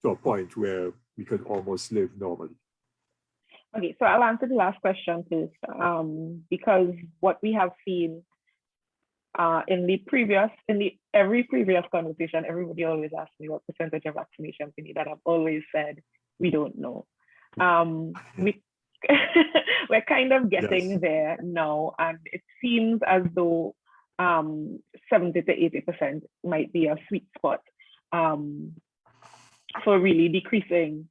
to a point where we could almost live normally? Okay, so I'll answer the last question first, because what we have seen in every previous conversation, everybody always asks me what percentage of vaccinations we need, and I've always said we don't know. We're kind of getting there now, and it seems as though 70 to 80% might be a sweet spot for really decreasing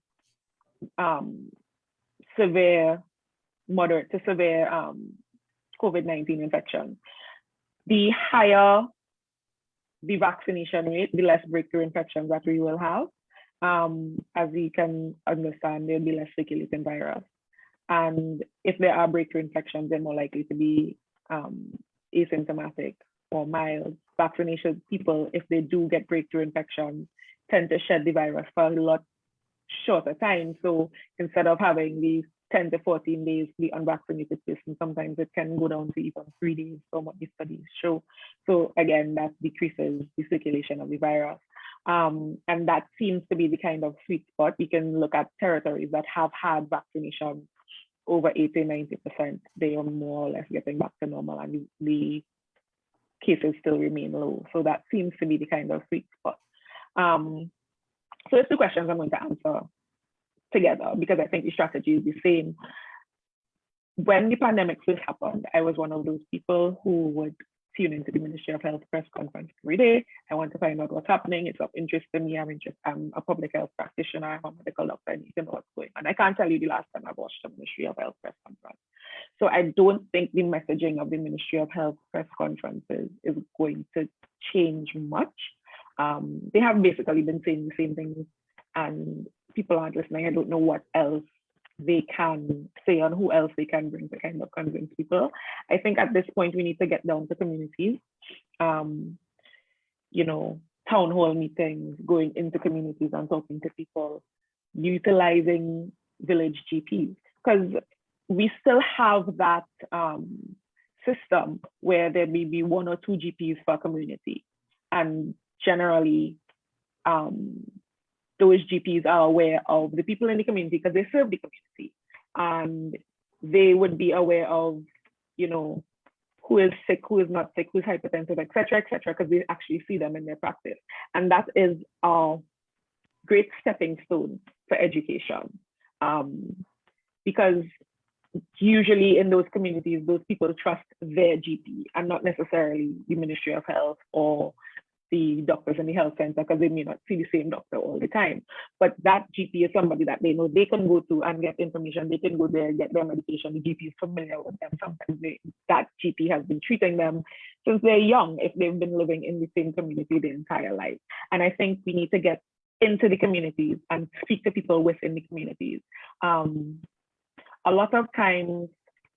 severe, moderate to severe COVID-19 infection. The higher the vaccination rate, the less breakthrough infections that we will have. As we can understand, there'll be less circulating virus. And if there are breakthrough infections, they're more likely to be asymptomatic or mild. Vaccination people, if they do get breakthrough infections, tend to shed the virus for a lot shorter time. So instead of having these 10 to 14 days to be unvaccinated person, sometimes it can go down to even 3 days from what the studies show. So again, that decreases the circulation of the virus. And that seems to be the kind of sweet spot. You can look at territories that have had vaccination over 80, 90%. They are more or less getting back to normal, and the cases still remain low. So that seems to be the kind of sweet spot. So it's two questions I'm going to answer together because I think the strategy is the same. When the pandemic first happened, I was one of those people who would tune into the Ministry of Health press conference every day. I want to find out what's happening. It's of interest to me. I'm a public health practitioner. I'm a medical doctor. I need to know what's going on. I can't tell you the last time I've watched a Ministry of Health press conference. So I don't think the messaging of the Ministry of Health press conferences is going to change much. They have basically been saying the same things, and people aren't listening. I don't know what else they can say and who else they can bring to kind of convince people. I think at this point we need to get down to communities, you know, town hall meetings, going into communities and talking to people, utilizing village GPs, because we still have that system where there may be 1 or 2 GPs per community, and generally those GPs are aware of the people in the community because they serve the community, and they would be aware of, you know, who is sick, who is not sick, who's hypertensive, et cetera, because they actually see them in their practice. And that is a great stepping stone for education, because usually in those communities, those people trust their GP and not necessarily the Ministry of Health or the doctors in the health center, because they may not see the same doctor all the time. But that GP is somebody that they know they can go to and get information. They can go there, get their medication. The GP is familiar with them. Sometimes that GP has been treating them since they're young, if they've been living in the same community their entire life. And I think we need to get into the communities and speak to people within the communities. A lot of times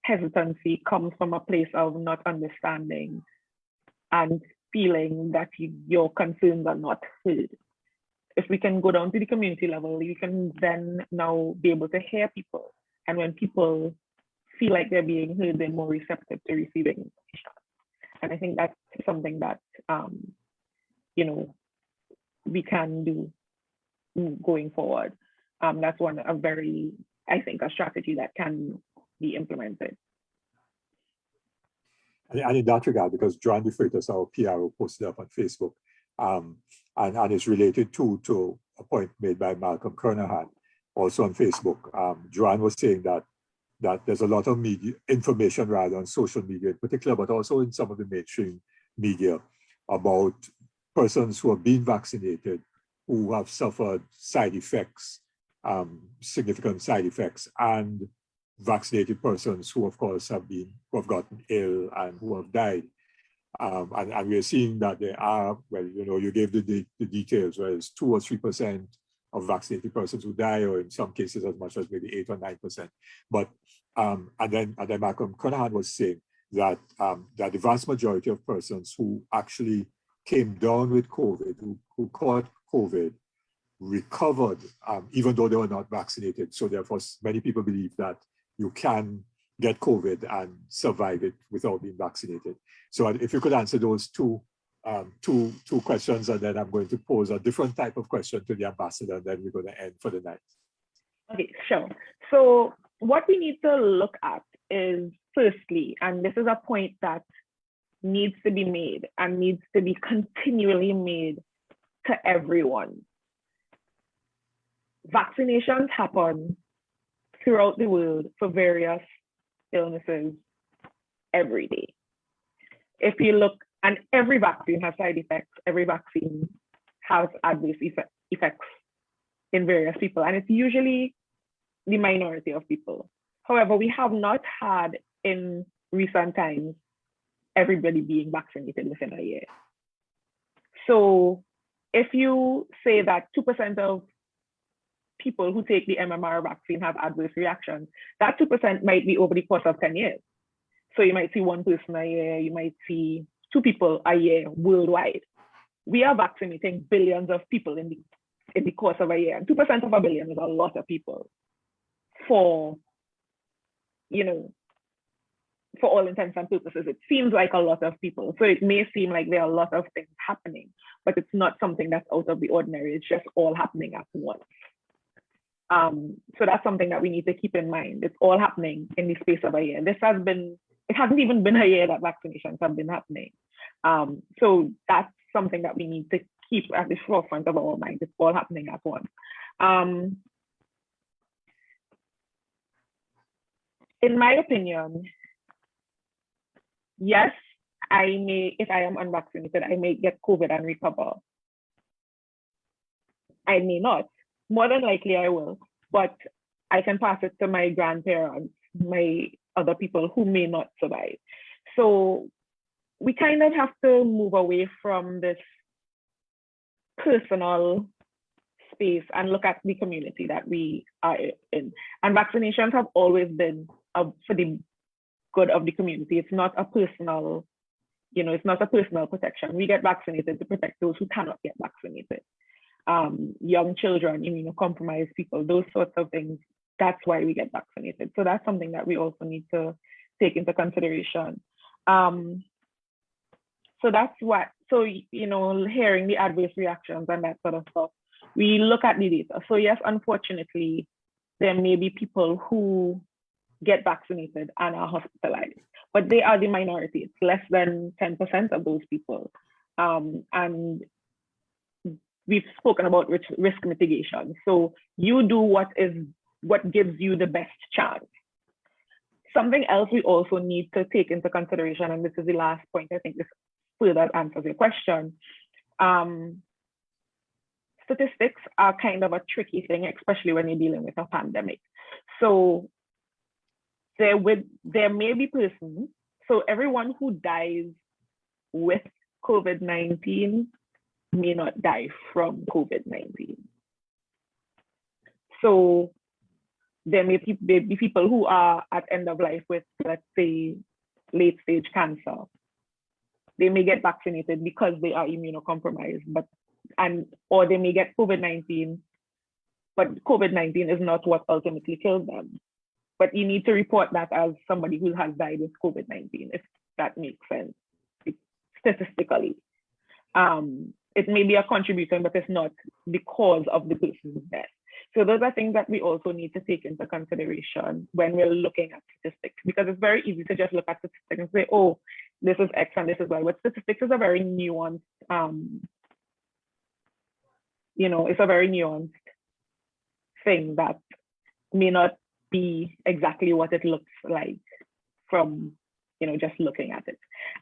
hesitancy comes from a place of not understanding and feeling that your concerns are not heard. If we can go down to the community level, you can then now be able to hear people. And when people feel like they're being heard, they're more receptive to receiving information. And I think that's something that, you know, we can do going forward. That's I think a strategy that can be implemented. And in that regard, because Joan De Freitas, our PRO, posted up on Facebook, and it's related to a point made by Malcolm Kernahan, also on Facebook. Joan was saying that there's a lot of media information rather on social media in particular, but also in some of the mainstream media about persons who have been vaccinated, who have suffered side effects, significant side effects, and vaccinated persons who, of course, have gotten ill and who have died. And we're seeing that there are, well, you know, you gave the details, whether it's 2 or 3% of vaccinated persons who die, or in some cases as much as maybe 8 or 9%. But and then Malcolm Cunahan was saying that that the vast majority of persons who actually came down with COVID, who caught COVID, recovered, even though they were not vaccinated. So therefore, many people believe that you can get COVID and survive it without being vaccinated. So if you could answer those two questions, and then I'm going to pose a different type of question to the ambassador, and then we're going to end for the night. Okay, sure. So what we need to look at is, firstly, and this is a point that needs to be made and needs to be continually made to everyone. Vaccinations happen throughout the world for various illnesses every day. If you look, and every vaccine has side effects, every vaccine has adverse effects in various people, and it's usually the minority of people. However, we have not had in recent times everybody being vaccinated within a year. So if you say that 2% of people who take the MMR vaccine have adverse reactions, that 2% might be over the course of 10 years. So you might see one person a year, you might see 2 people a year worldwide. We are vaccinating billions of people in the course of a year, and 2% of a billion is a lot of people for, for all intents and purposes. It seems like a lot of people. So it may seem like there are a lot of things happening, but it's not something that's out of the ordinary. It's just all happening at once. So that's something that we need to keep in mind. It's all happening in the space of a year. It hasn't even been a year that vaccinations have been happening. So that's something that we need to keep at the forefront of our mind. It's all happening at once. In my opinion, yes, if I am unvaccinated, I may get COVID and recover. I may not. More than likely I will, but I can pass it to my grandparents, my other people who may not survive. So we kind of have to move away from this personal space and look at the community that we are in. And vaccinations have always been for the good of the community. It's not a personal, it's not a personal protection. We get vaccinated to protect those who cannot get vaccinated. Young children, immunocompromised people, those sorts of things. That's why we get vaccinated. So that's something that we also need to take into consideration. So that's what, hearing the adverse reactions and that sort of stuff, we look at the data. So yes, unfortunately, there may be people who get vaccinated and are hospitalized, but they are the minority. It's less than 10% of those people. And we've spoken about risk mitigation. So you do what gives you the best chance. Something else we also need to take into consideration, and this is the last point, I think this further answers your question. Statistics are kind of a tricky thing, especially when you're dealing with a pandemic. So there may be persons, so everyone who dies with COVID-19 may not die from COVID-19. So there may be people who are at end of life with, let's say, late stage cancer. They may get vaccinated because they are immunocompromised, or they may get COVID-19, but COVID-19 is not what ultimately killed them. But you need to report that as somebody who has died with COVID-19, if that makes sense, statistically. It may be a contributor, but it's not the cause of the person's death. So those are things that we also need to take into consideration when we're looking at statistics, because it's very easy to just look at statistics and say, oh, this is X and this is Y. But statistics is a very nuanced, it's a very nuanced thing that may not be exactly what it looks like from just looking at it.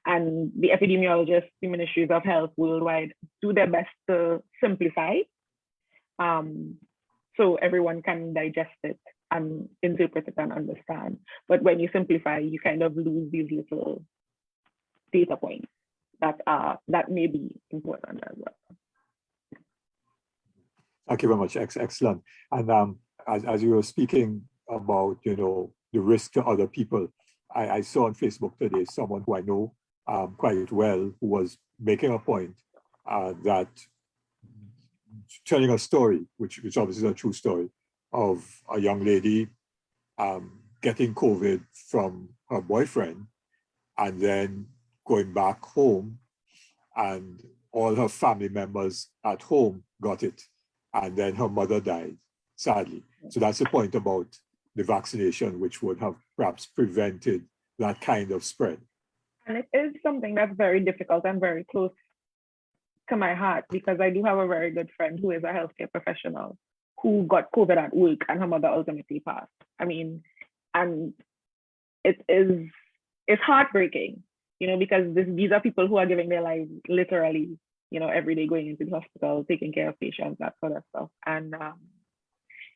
And the epidemiologists, the ministries of health worldwide do their best to simplify so everyone can digest it and interpret it and understand. But when you simplify, you kind of lose these little data points that may be important as well. Thank you very much. Excellent. And as you were speaking about, the risk to other people, I saw on Facebook today someone who I know quite well who was making a point that telling a story, which obviously is a true story, of a young lady getting COVID from her boyfriend and then going back home, and all her family members at home got it. And then her mother died, sadly. So that's the point about the vaccination, which would have perhaps prevented that kind of spread. And it is something that's very difficult and very close to my heart, because I do have a very good friend who is a healthcare professional who got COVID at work and her mother ultimately passed. I mean, and it's heartbreaking, because these are people who are giving their lives literally, every day, going into the hospital, taking care of patients, that sort of stuff. And,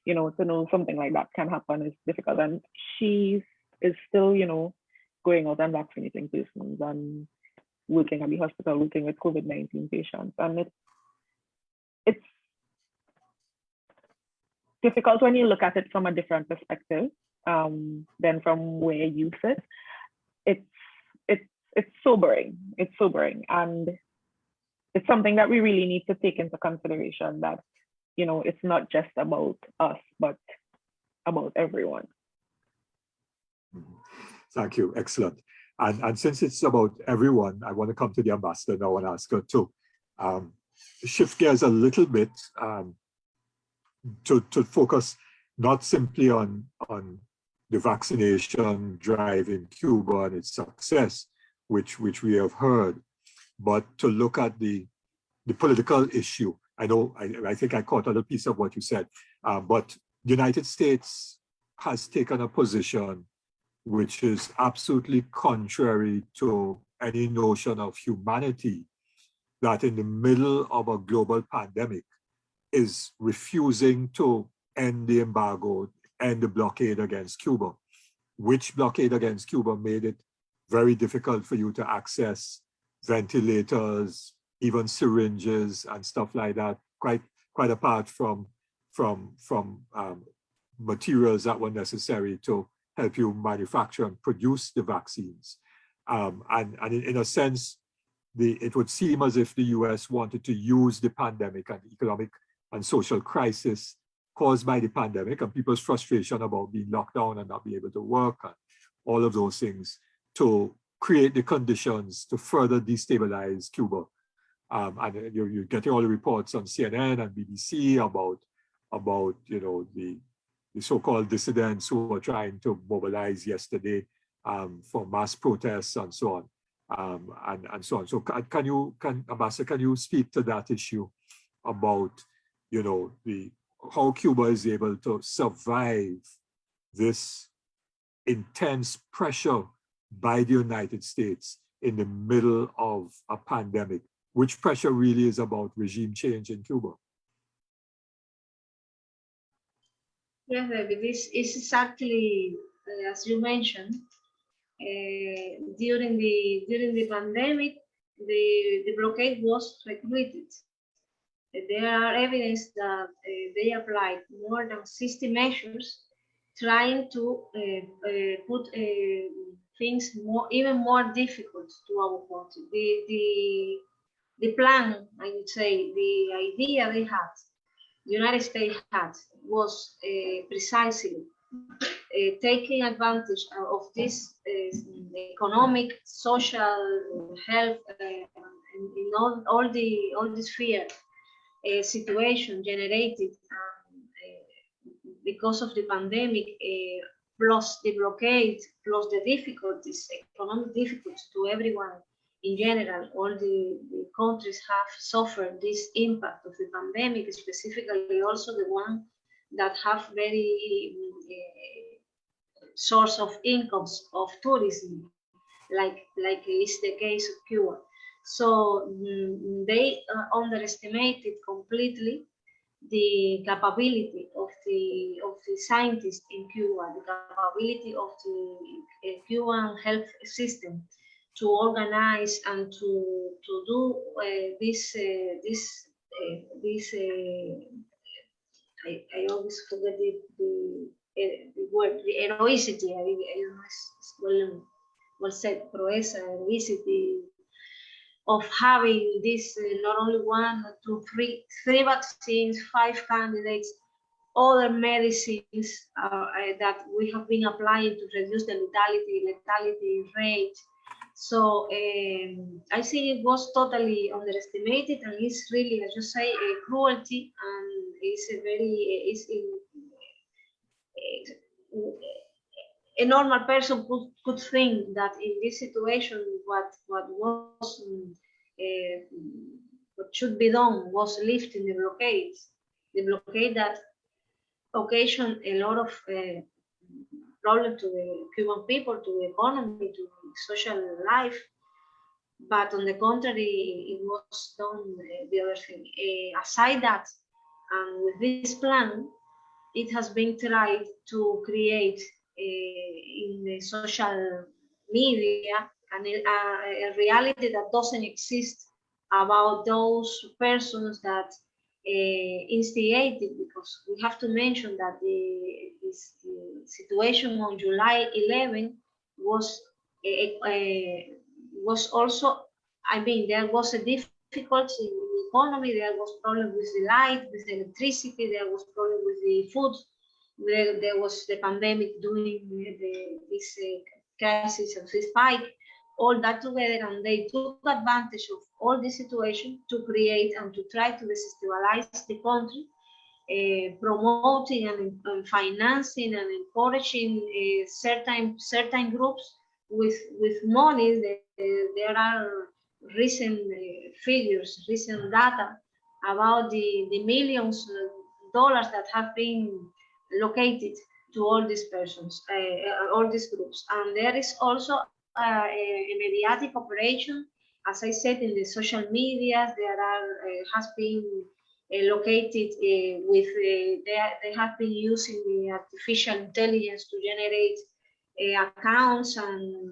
to know something like that can happen is difficult. And she is still, going out and vaccinating persons and working at the hospital, working with COVID-19 patients. And it's difficult when you look at it from a different perspective than from where you sit. It's sobering. It's sobering. And it's something that we really need to take into consideration, that, it's not just about us, but about everyone. Thank you. Excellent. And since it's about everyone, I want to come to the ambassador now and ask her to shift gears a little bit to focus not simply on the vaccination drive in Cuba and its success, which we have heard, but to look at the political issue. I think I caught a little piece of what you said, but the United States has taken a position which is absolutely contrary to any notion of humanity, that in the middle of a global pandemic is refusing to end the embargo, end the blockade against Cuba, which blockade against Cuba made it very difficult for you to access ventilators, even syringes and stuff like that, quite apart from materials that were necessary to help you manufacture and produce the vaccines. And in a sense, it would seem as if the US wanted to use the pandemic and economic and social crisis caused by the pandemic and people's frustration about being locked down and not being able to work and all of those things to create the conditions to further destabilize Cuba. And you're getting all the reports on CNN and BBC about the so-called dissidents who were trying to mobilize yesterday for mass protests and so on, and so on. So Ambassador, can you speak to that issue about, how Cuba is able to survive this intense pressure by the United States in the middle of a pandemic, which pressure really is about regime change in Cuba? Yes, baby, this is exactly as you mentioned. During the pandemic, the blockade was recruited. There are evidence that they applied more than 60 measures, trying to put things even more difficult to our country. The plan, I would say, the idea they had, the United States had, was precisely taking advantage of this economic, social, health, in all this fear situation generated because of the pandemic, plus the blockade, plus the difficulties, economic difficulties to everyone in general. All the countries have suffered this impact of the pandemic, specifically also the one that have very source of incomes of tourism, like is the case of Cuba. So they underestimated completely the capability of the scientists in Cuba, the capability of the Cuban health system to organize and to do this I always forget the word, the heroicity. I don't know, it's well said, proeza, heroicity of having this not only one, not two, three vaccines, 5 candidates, other medicines that we have been applying to reduce the lethality rate. So I think it was totally underestimated, and it's really, as you say, a cruelty, and a normal person could think that in this situation, what should be done was lifting the blockade that occasioned a lot of problem to the Cuban people, to the economy, to social life. But on the contrary, it was done the other thing. Aside that, and with this plan, it has been tried to create in the social media a reality that doesn't exist about those persons that instigated, because we have to mention that this situation on July 11 was also, I mean, there was a difficulty in the economy, there was problem with the light, with the electricity, there was problem with the food, there was the pandemic doing this crisis of this spike, all that together, and they took advantage of all this situation to create and to try to destabilize the country, promoting and financing and encouraging certain groups with money. There are recent figures, recent data about the millions of dollars that have been located to all these persons, all these groups. And there is also a mediatic operation, as I said, in the social media. There has been located with they have been using the artificial intelligence to generate accounts and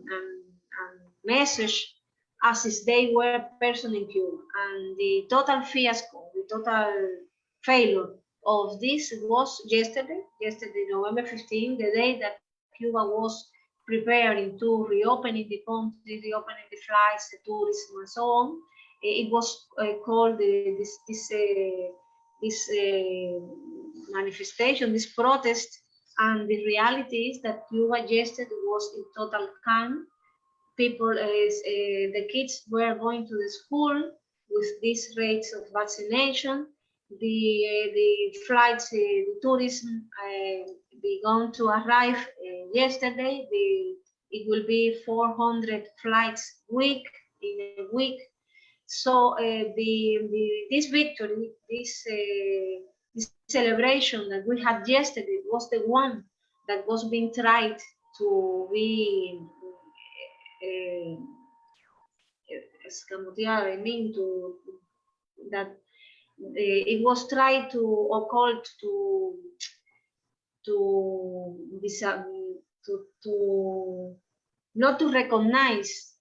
message as if they were a person in Cuba. And the total fiasco, the total failure of this was yesterday, November 15, the day that Cuba was preparing to reopening the country, reopening the flights, the tourism, and so on. It was called this manifestation, this protest, and the reality is that Cuba yesterday was in total calm. People, the kids were going to the school with these rates of vaccination. The flights, the tourism began to arrive yesterday. It will be 400 flights in a week. So this victory, this celebration that we had yesterday was the one that was being tried to be escamotear. I mean, that it was tried to occult to not to recognize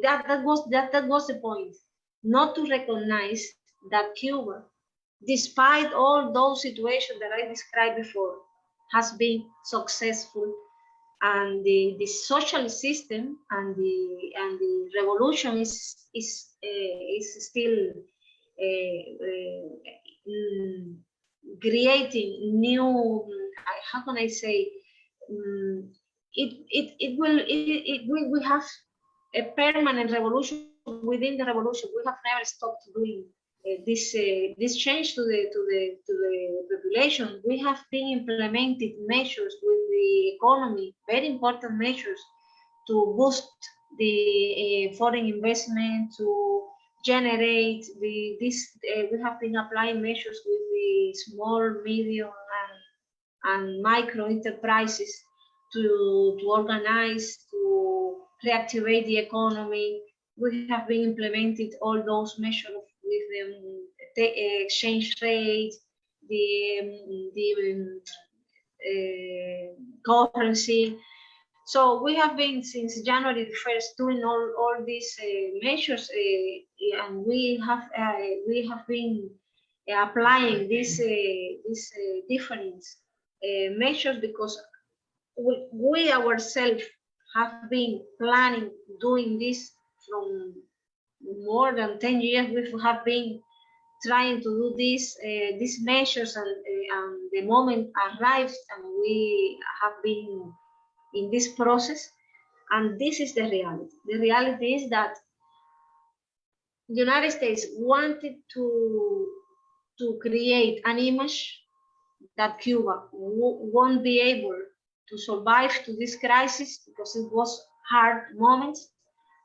that was the point, not to recognize that Cuba, despite all those situations that I described before, has been successful, and the social system and the revolution is still creating new. How can I say? We have a permanent revolution within the revolution. We have never stopped doing this change to the population. We have been implementing measures with the economy, very important measures to boost the foreign investment, to generate we have been applying measures with the small, medium, and micro enterprises to organize, to reactivate the economy. We have been implementing all those measures with the exchange rate, the currency. So we have been since January the 1st doing all these measures, and we have been applying these different measures, because we ourselves have been planning doing this from more than 10 years. We have been trying to do these measures, and the moment arrives, and we have been in this process. And this is the reality. The reality is that the United States wanted to create an image that Cuba won't be able to survive to this crisis because it was hard moments.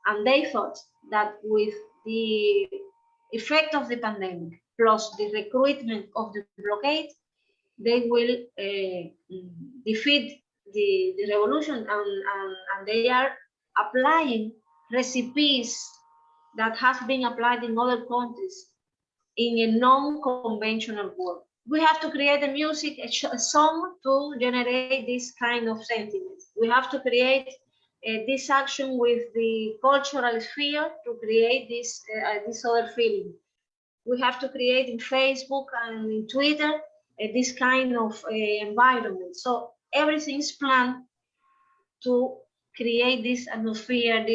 And they thought that with the effect of the pandemic plus the recruitment of the blockade, they will defeat the revolution, and they are applying recipes that have been applied in other countries in a non-conventional way. We have to create a music, a song to generate this kind of sentiment. We have to create this action with the cultural sphere to create this other feeling. We have to create in Facebook and in Twitter this kind of environment. So everything's planned to create this atmosphere,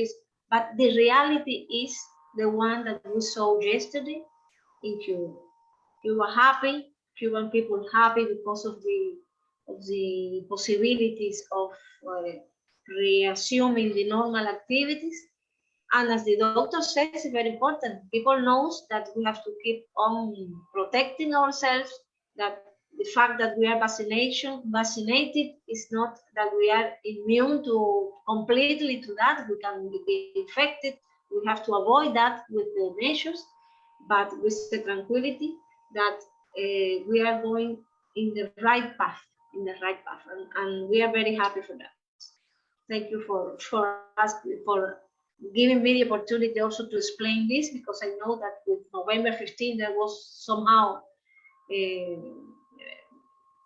but the reality is the one that we saw yesterday in Cuba. Cuba happy, Cuban people happy because of the possibilities of reassuming the normal activities. And as the doctor says, it's very important. People knows that we have to keep on protecting ourselves, that the fact that we are vaccinated is not that we are immune to completely to that. We can be infected. We have to avoid that with the measures, but with the tranquility that we are going in the right path, and we are very happy for that. Thank you for giving me the opportunity also to explain this, because I know that with November 15 there was somehow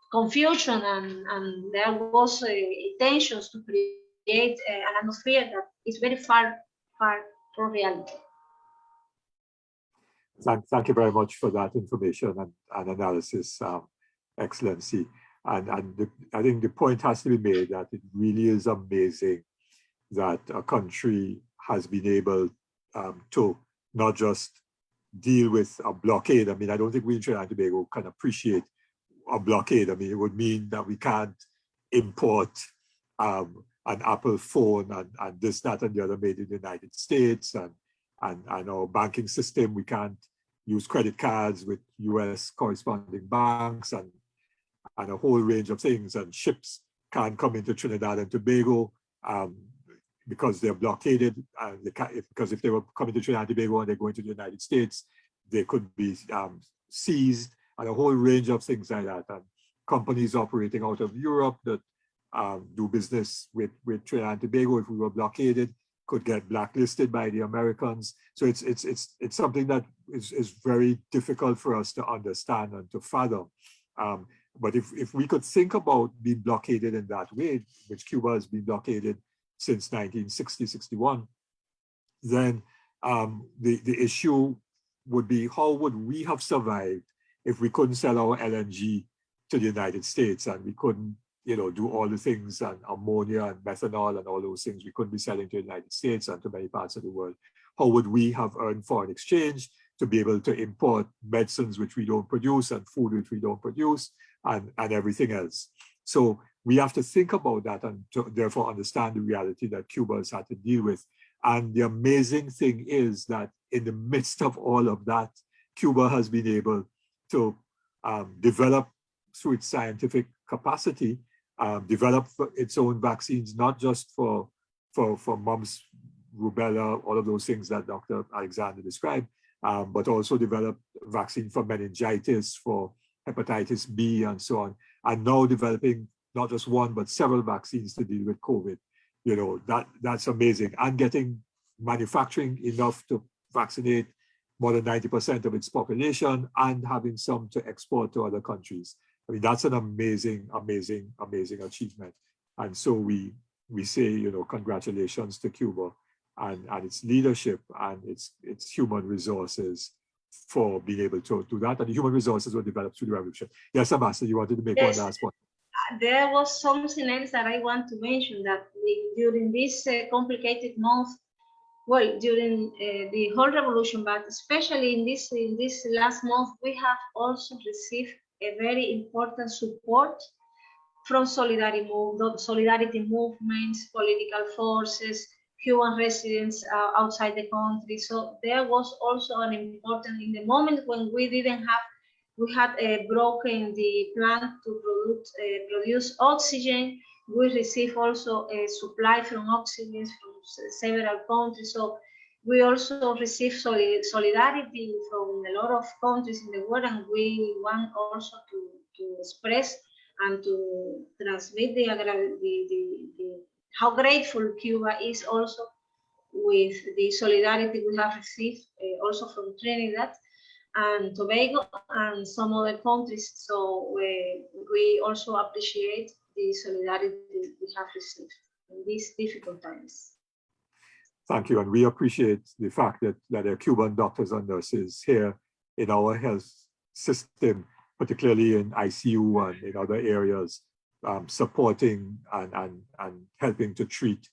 confusion, and there was intentions to create an atmosphere that is very far from reality. Thank you very much for that information and analysis, Excellency. And I think the point has to be made that it really is amazing that a country has been able to not just deal with a blockade. I mean, I don't think we in Trinidad and Tobago can appreciate a blockade. I mean, it would mean that we can't import an Apple phone and this, that, and the other made in the United States, and our banking system, we can't use credit cards with US corresponding banks, and a whole range of things, and ships can't come into Trinidad and Tobago because they're blockaded, and because if they were coming to Trinidad and Tobago and they're going to the United States, they could be seized, and a whole range of things like that. And companies operating out of Europe that do business with Trinidad and Tobago, if we were blockaded, could get blacklisted by the Americans. So it's something that is very difficult for us to understand and to fathom. But if we could think about being blockaded in that way, which Cuba has been blockaded since 1960-61, then the issue would be, how would we have survived if we couldn't sell our LNG to the United States, and we couldn't, do all the things, and ammonia and methanol and all those things we couldn't be selling to the United States and to many parts of the world? How would we have earned foreign exchange to be able to import medicines which we don't produce, and food which we don't produce, and everything else? So we have to think about that, and to therefore understand the reality that Cuba has had to deal with. And the amazing thing is that in the midst of all of that, Cuba has been able to develop through its scientific capacity, develop its own vaccines, not just for mumps, rubella, all of those things that Dr. Alexander described, but also develop vaccine for meningitis, for hepatitis B, and so on. And now developing not just one, but several vaccines to deal with COVID. That's amazing. And getting manufacturing enough to vaccinate more than 90% of its population, and having some to export to other countries. I mean, that's an amazing, amazing, amazing achievement. And so we say, congratulations to Cuba and its leadership and its human resources for being able to do that, and the human resources were developed through the revolution. Yes, Ambassador, you wanted to make Yes. one last point. There was something else that I want to mention, that during this complicated month, well, during the whole revolution, but especially in this last month, we have also received a very important support from solidarity movements, political forces, Cuban residents outside the country. So there was also an important, in the moment when we had broken the plant to produce oxygen. We received also a supply from oxygen from several countries. So we also received solidarity from a lot of countries in the world, and we want also to express and to transmit how grateful Cuba is also with the solidarity we have received also from Trinidad and Tobago and some other countries. So we also appreciate the solidarity we have received in these difficult times. Thank you, and we appreciate the fact that there are Cuban doctors and nurses here in our health system, particularly in ICU and in other areas, supporting and helping to treat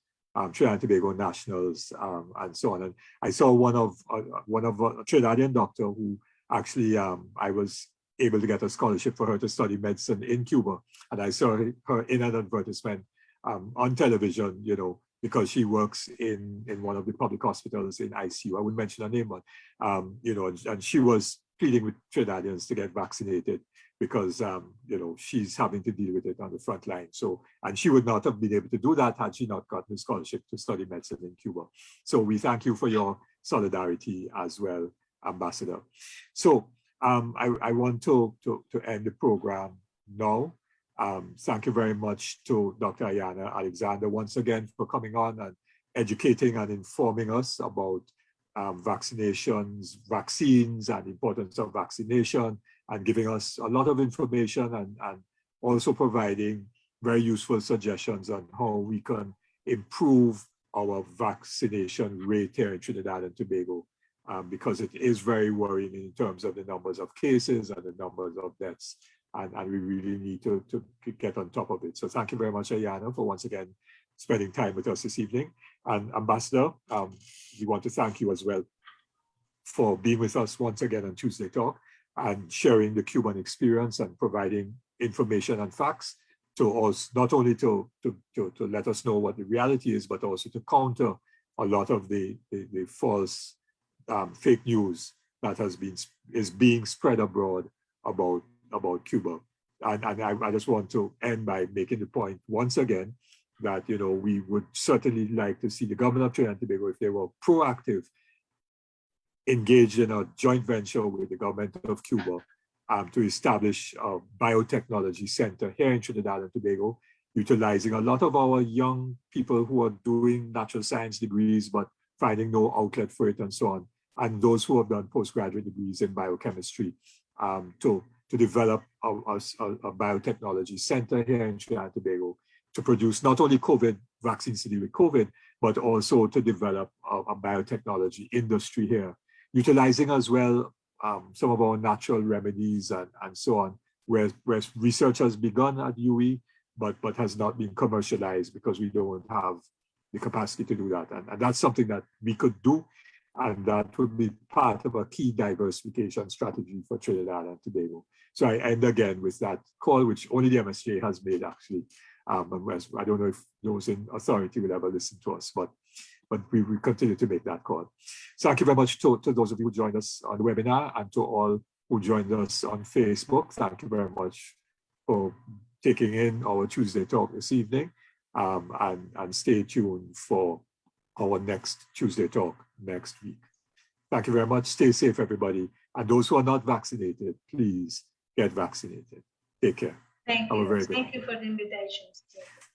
Trinidad and Tobago nationals and so on. And I saw one of a Trinidadian doctor who actually I was able to get a scholarship for her to study medicine in Cuba, and I saw her in an advertisement on television, you know, because she works in one of the public hospitals in ICU. I wouldn't mention her name, but you know, and she was pleading with Trinidadians to get vaccinated because you know, she's having to deal with it on the front line. So, and she would not have been able to do that had she not gotten a scholarship to study medicine in Cuba. So we thank you for your solidarity as well, Ambassador. So I want to end the program now. Thank you very much to Dr. Ayanna Alexander once again for coming on and educating and informing us about vaccinations, vaccines, and the importance of vaccination, and giving us a lot of information and also providing very useful suggestions on how we can improve our vaccination rate here in Trinidad and Tobago, because it is very worrying in terms of the numbers of cases and the numbers of deaths. And we really need to get on top of it. So thank you very much, Ayanna, for once again spending time with us this evening. And Ambassador, we want to thank you as well for being with us once again on Tuesday Talk and sharing the Cuban experience and providing information and facts to us, not only to let us know what the reality is, but also to counter a lot of the false fake news that is being spread abroad about Cuba. And I just want to end by making the point once again that, you know, we would certainly like to see the government of Trinidad and Tobago, if they were proactive, engaged in a joint venture with the government of Cuba to establish a biotechnology center here in Trinidad and Tobago, utilizing a lot of our young people who are doing natural science degrees but finding no outlet for it and so on, and those who have done postgraduate degrees in biochemistry to develop a biotechnology center here in Trinidad and Tobago to produce not only COVID vaccines to deal with COVID, but also to develop a biotechnology industry here, utilizing as well some of our natural remedies and so on, where research has begun at UE, but has not been commercialized because we don't have the capacity to do that. And that's something that we could do, and that would be part of a key diversification strategy for Trinidad and Tobago. So I end again with that call, which only the MSJ has made actually. I don't know if those in authority will ever listen to us, but we continue to make that call. So thank you very much to those of you who joined us on the webinar, and to all who joined us on Facebook. Thank you very much for taking in our Tuesday Talk this evening, and stay tuned for our next Tuesday Talk next week. Thank you very much. Stay safe, everybody. And those who are not vaccinated, please get vaccinated. Take care. Thank you. Thank you for the invitation.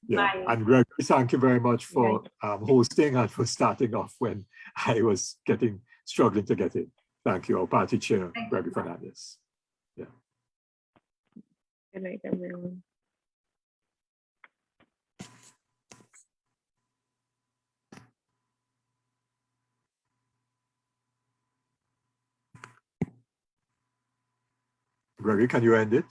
Yeah. Bye. And Greg, thank you very much for hosting and for starting off when I was struggling to get in. Thank you. Our party chair, Gregory Fernandez. Yeah. Good night, everyone. Gregory, can you end it?